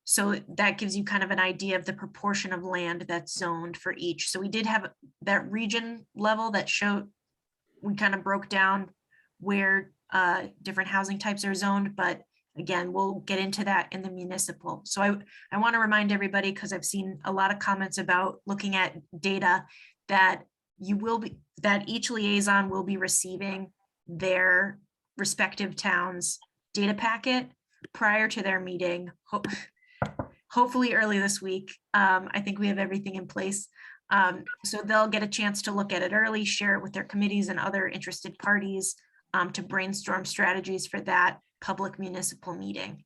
So that gives you kind of an idea of the proportion of land that's zoned for each. So we did have that region level that showed, we kind of broke down where different housing types are zoned, but again, we'll get into that in the municipal. So I want to remind everybody, because I've seen a lot of comments about looking at data, that that each liaison will be receiving their respective towns' data packet prior to their meeting. Hopefully early this week. I think we have everything in place. So they'll get a chance to look at it early, share it with their committees and other interested parties to brainstorm strategies for that public municipal meeting.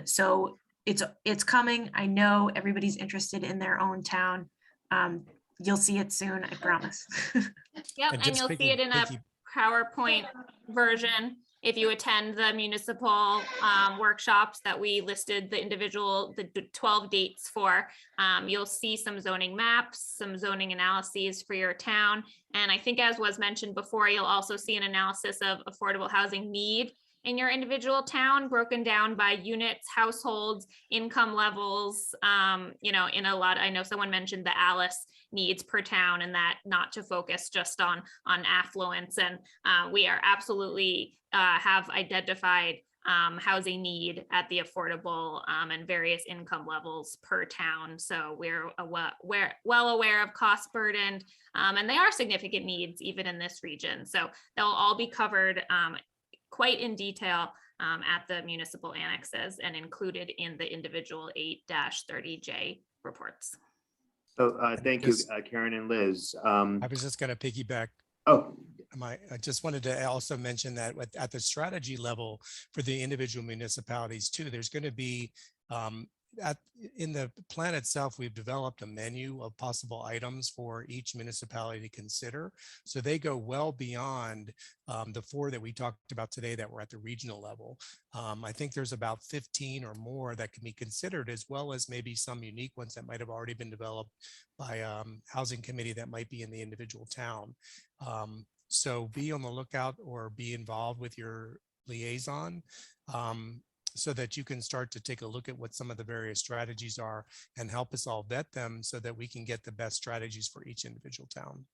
So it's coming. I know everybody's interested in their own town. You'll see it soon, I promise. Yep, and you'll see it in a PowerPoint version if you attend the municipal workshops that we listed the 12 dates for. You'll see some zoning maps, some zoning analyses for your town. And I think, as was mentioned before, you'll also see an analysis of affordable housing need in your individual town, broken down by units, households, income levels, in a lot. I know someone mentioned the Alice needs per town, and that not to focus just on affluence. And we are absolutely have identified housing need at the affordable and various income levels per town. So we're well aware of cost burdened, and they are significant needs even in this region. So they'll all be covered quite in detail at the municipal annexes and included in the individual 8-30J reports. So thank you, Karen and Liz. I was just going to piggyback. Oh, I just wanted to also mention that at the strategy level for the individual municipalities too, there's going to be in the plan itself, we've developed a menu of possible items for each municipality to consider. So they go well beyond the 4 that we talked about today that were at the regional level. I think there's about 15 or more that can be considered, as well as maybe some unique ones that might have already been developed by housing committee that might be in the individual town. So be on the lookout or be involved with your liaison so that you can start to take a look at what some of the various strategies are and help us all vet them so that we can get the best strategies for each individual town.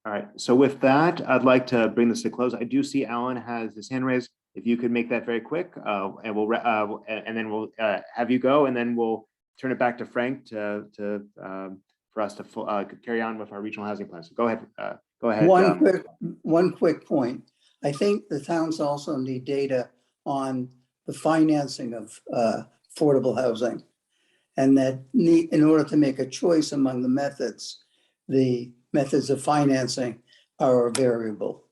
all right. So with that, I'd like to bring this to close. I do see Alan has his hand raised. If you could make that very quick, and then we'll have you go, and then we'll turn it back to Frank for us to carry on with our regional housing plan. So go ahead. Go ahead. One quick point. I think the towns also need data on the financing of affordable housing, and that in order to make a choice among the methods of financing are a variable.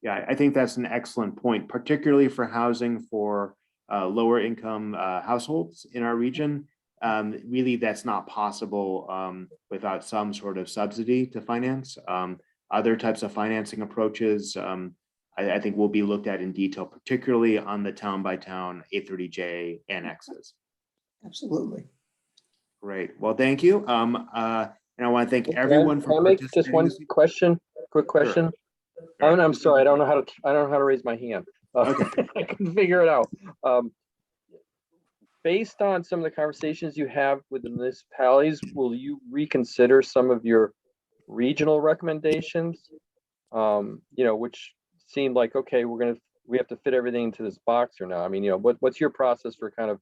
Yeah, I think that's an excellent point, particularly for housing for lower income households in our region. Really, that's not possible without some sort of subsidy to finance. Other types of financing approaches, I think will be looked at in detail, particularly on the town by town 830J annexes. Absolutely. Great. Well, thank you. And I want to thank everyone for Can I make just one question? Quick question. Sure. I'm sorry. I don't know how to raise my hand. Okay. I couldn't figure it out. Based on some of the conversations you have with the municipalities, will you reconsider some of your regional recommendations? Which seemed like, okay, we have to fit everything into this box or not. I mean, what's your process for kind of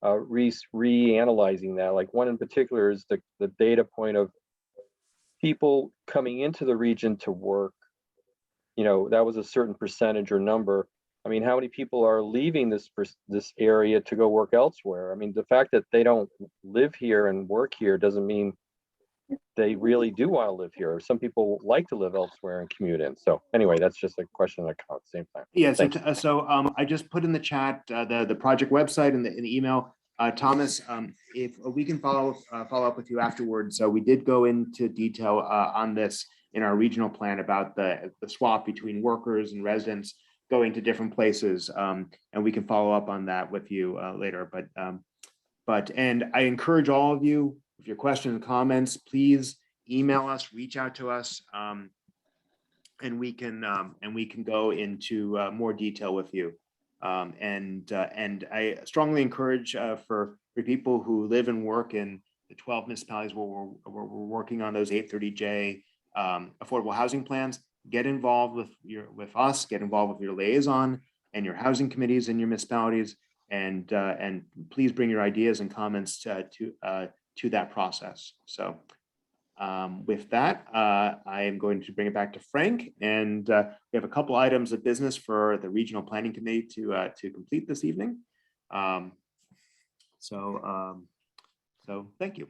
reanalyzing that? Like one in particular is the data point of people coming into the region to work. That was a certain percentage or number. I mean, how many people are leaving this area to go work elsewhere? I mean, the fact that they don't live here and work here doesn't mean they really do want to live here. Some people like to live elsewhere and commute in. So anyway, that's just a question that comes at the same time. Yeah, so I just put in the chat the project website and the email. Thomas, if we can follow up with you afterwards. So we did go into detail on this in our regional plan about the swap between workers and residents going to different places, and we can follow up on that with you later. And I encourage all of you, if your questions and comments, please email us, reach out to us, and we can go into more detail with you. And I strongly encourage for people who live and work in the 12 municipalities where we're working on those 830J affordable housing plans, get involved with us, get involved with your liaison and your housing committees in your municipalities, and please bring your ideas and comments to that process. So with that, I am going to bring it back to Frank, and we have a couple items of business for the Regional Planning Committee to complete this evening. So thank you.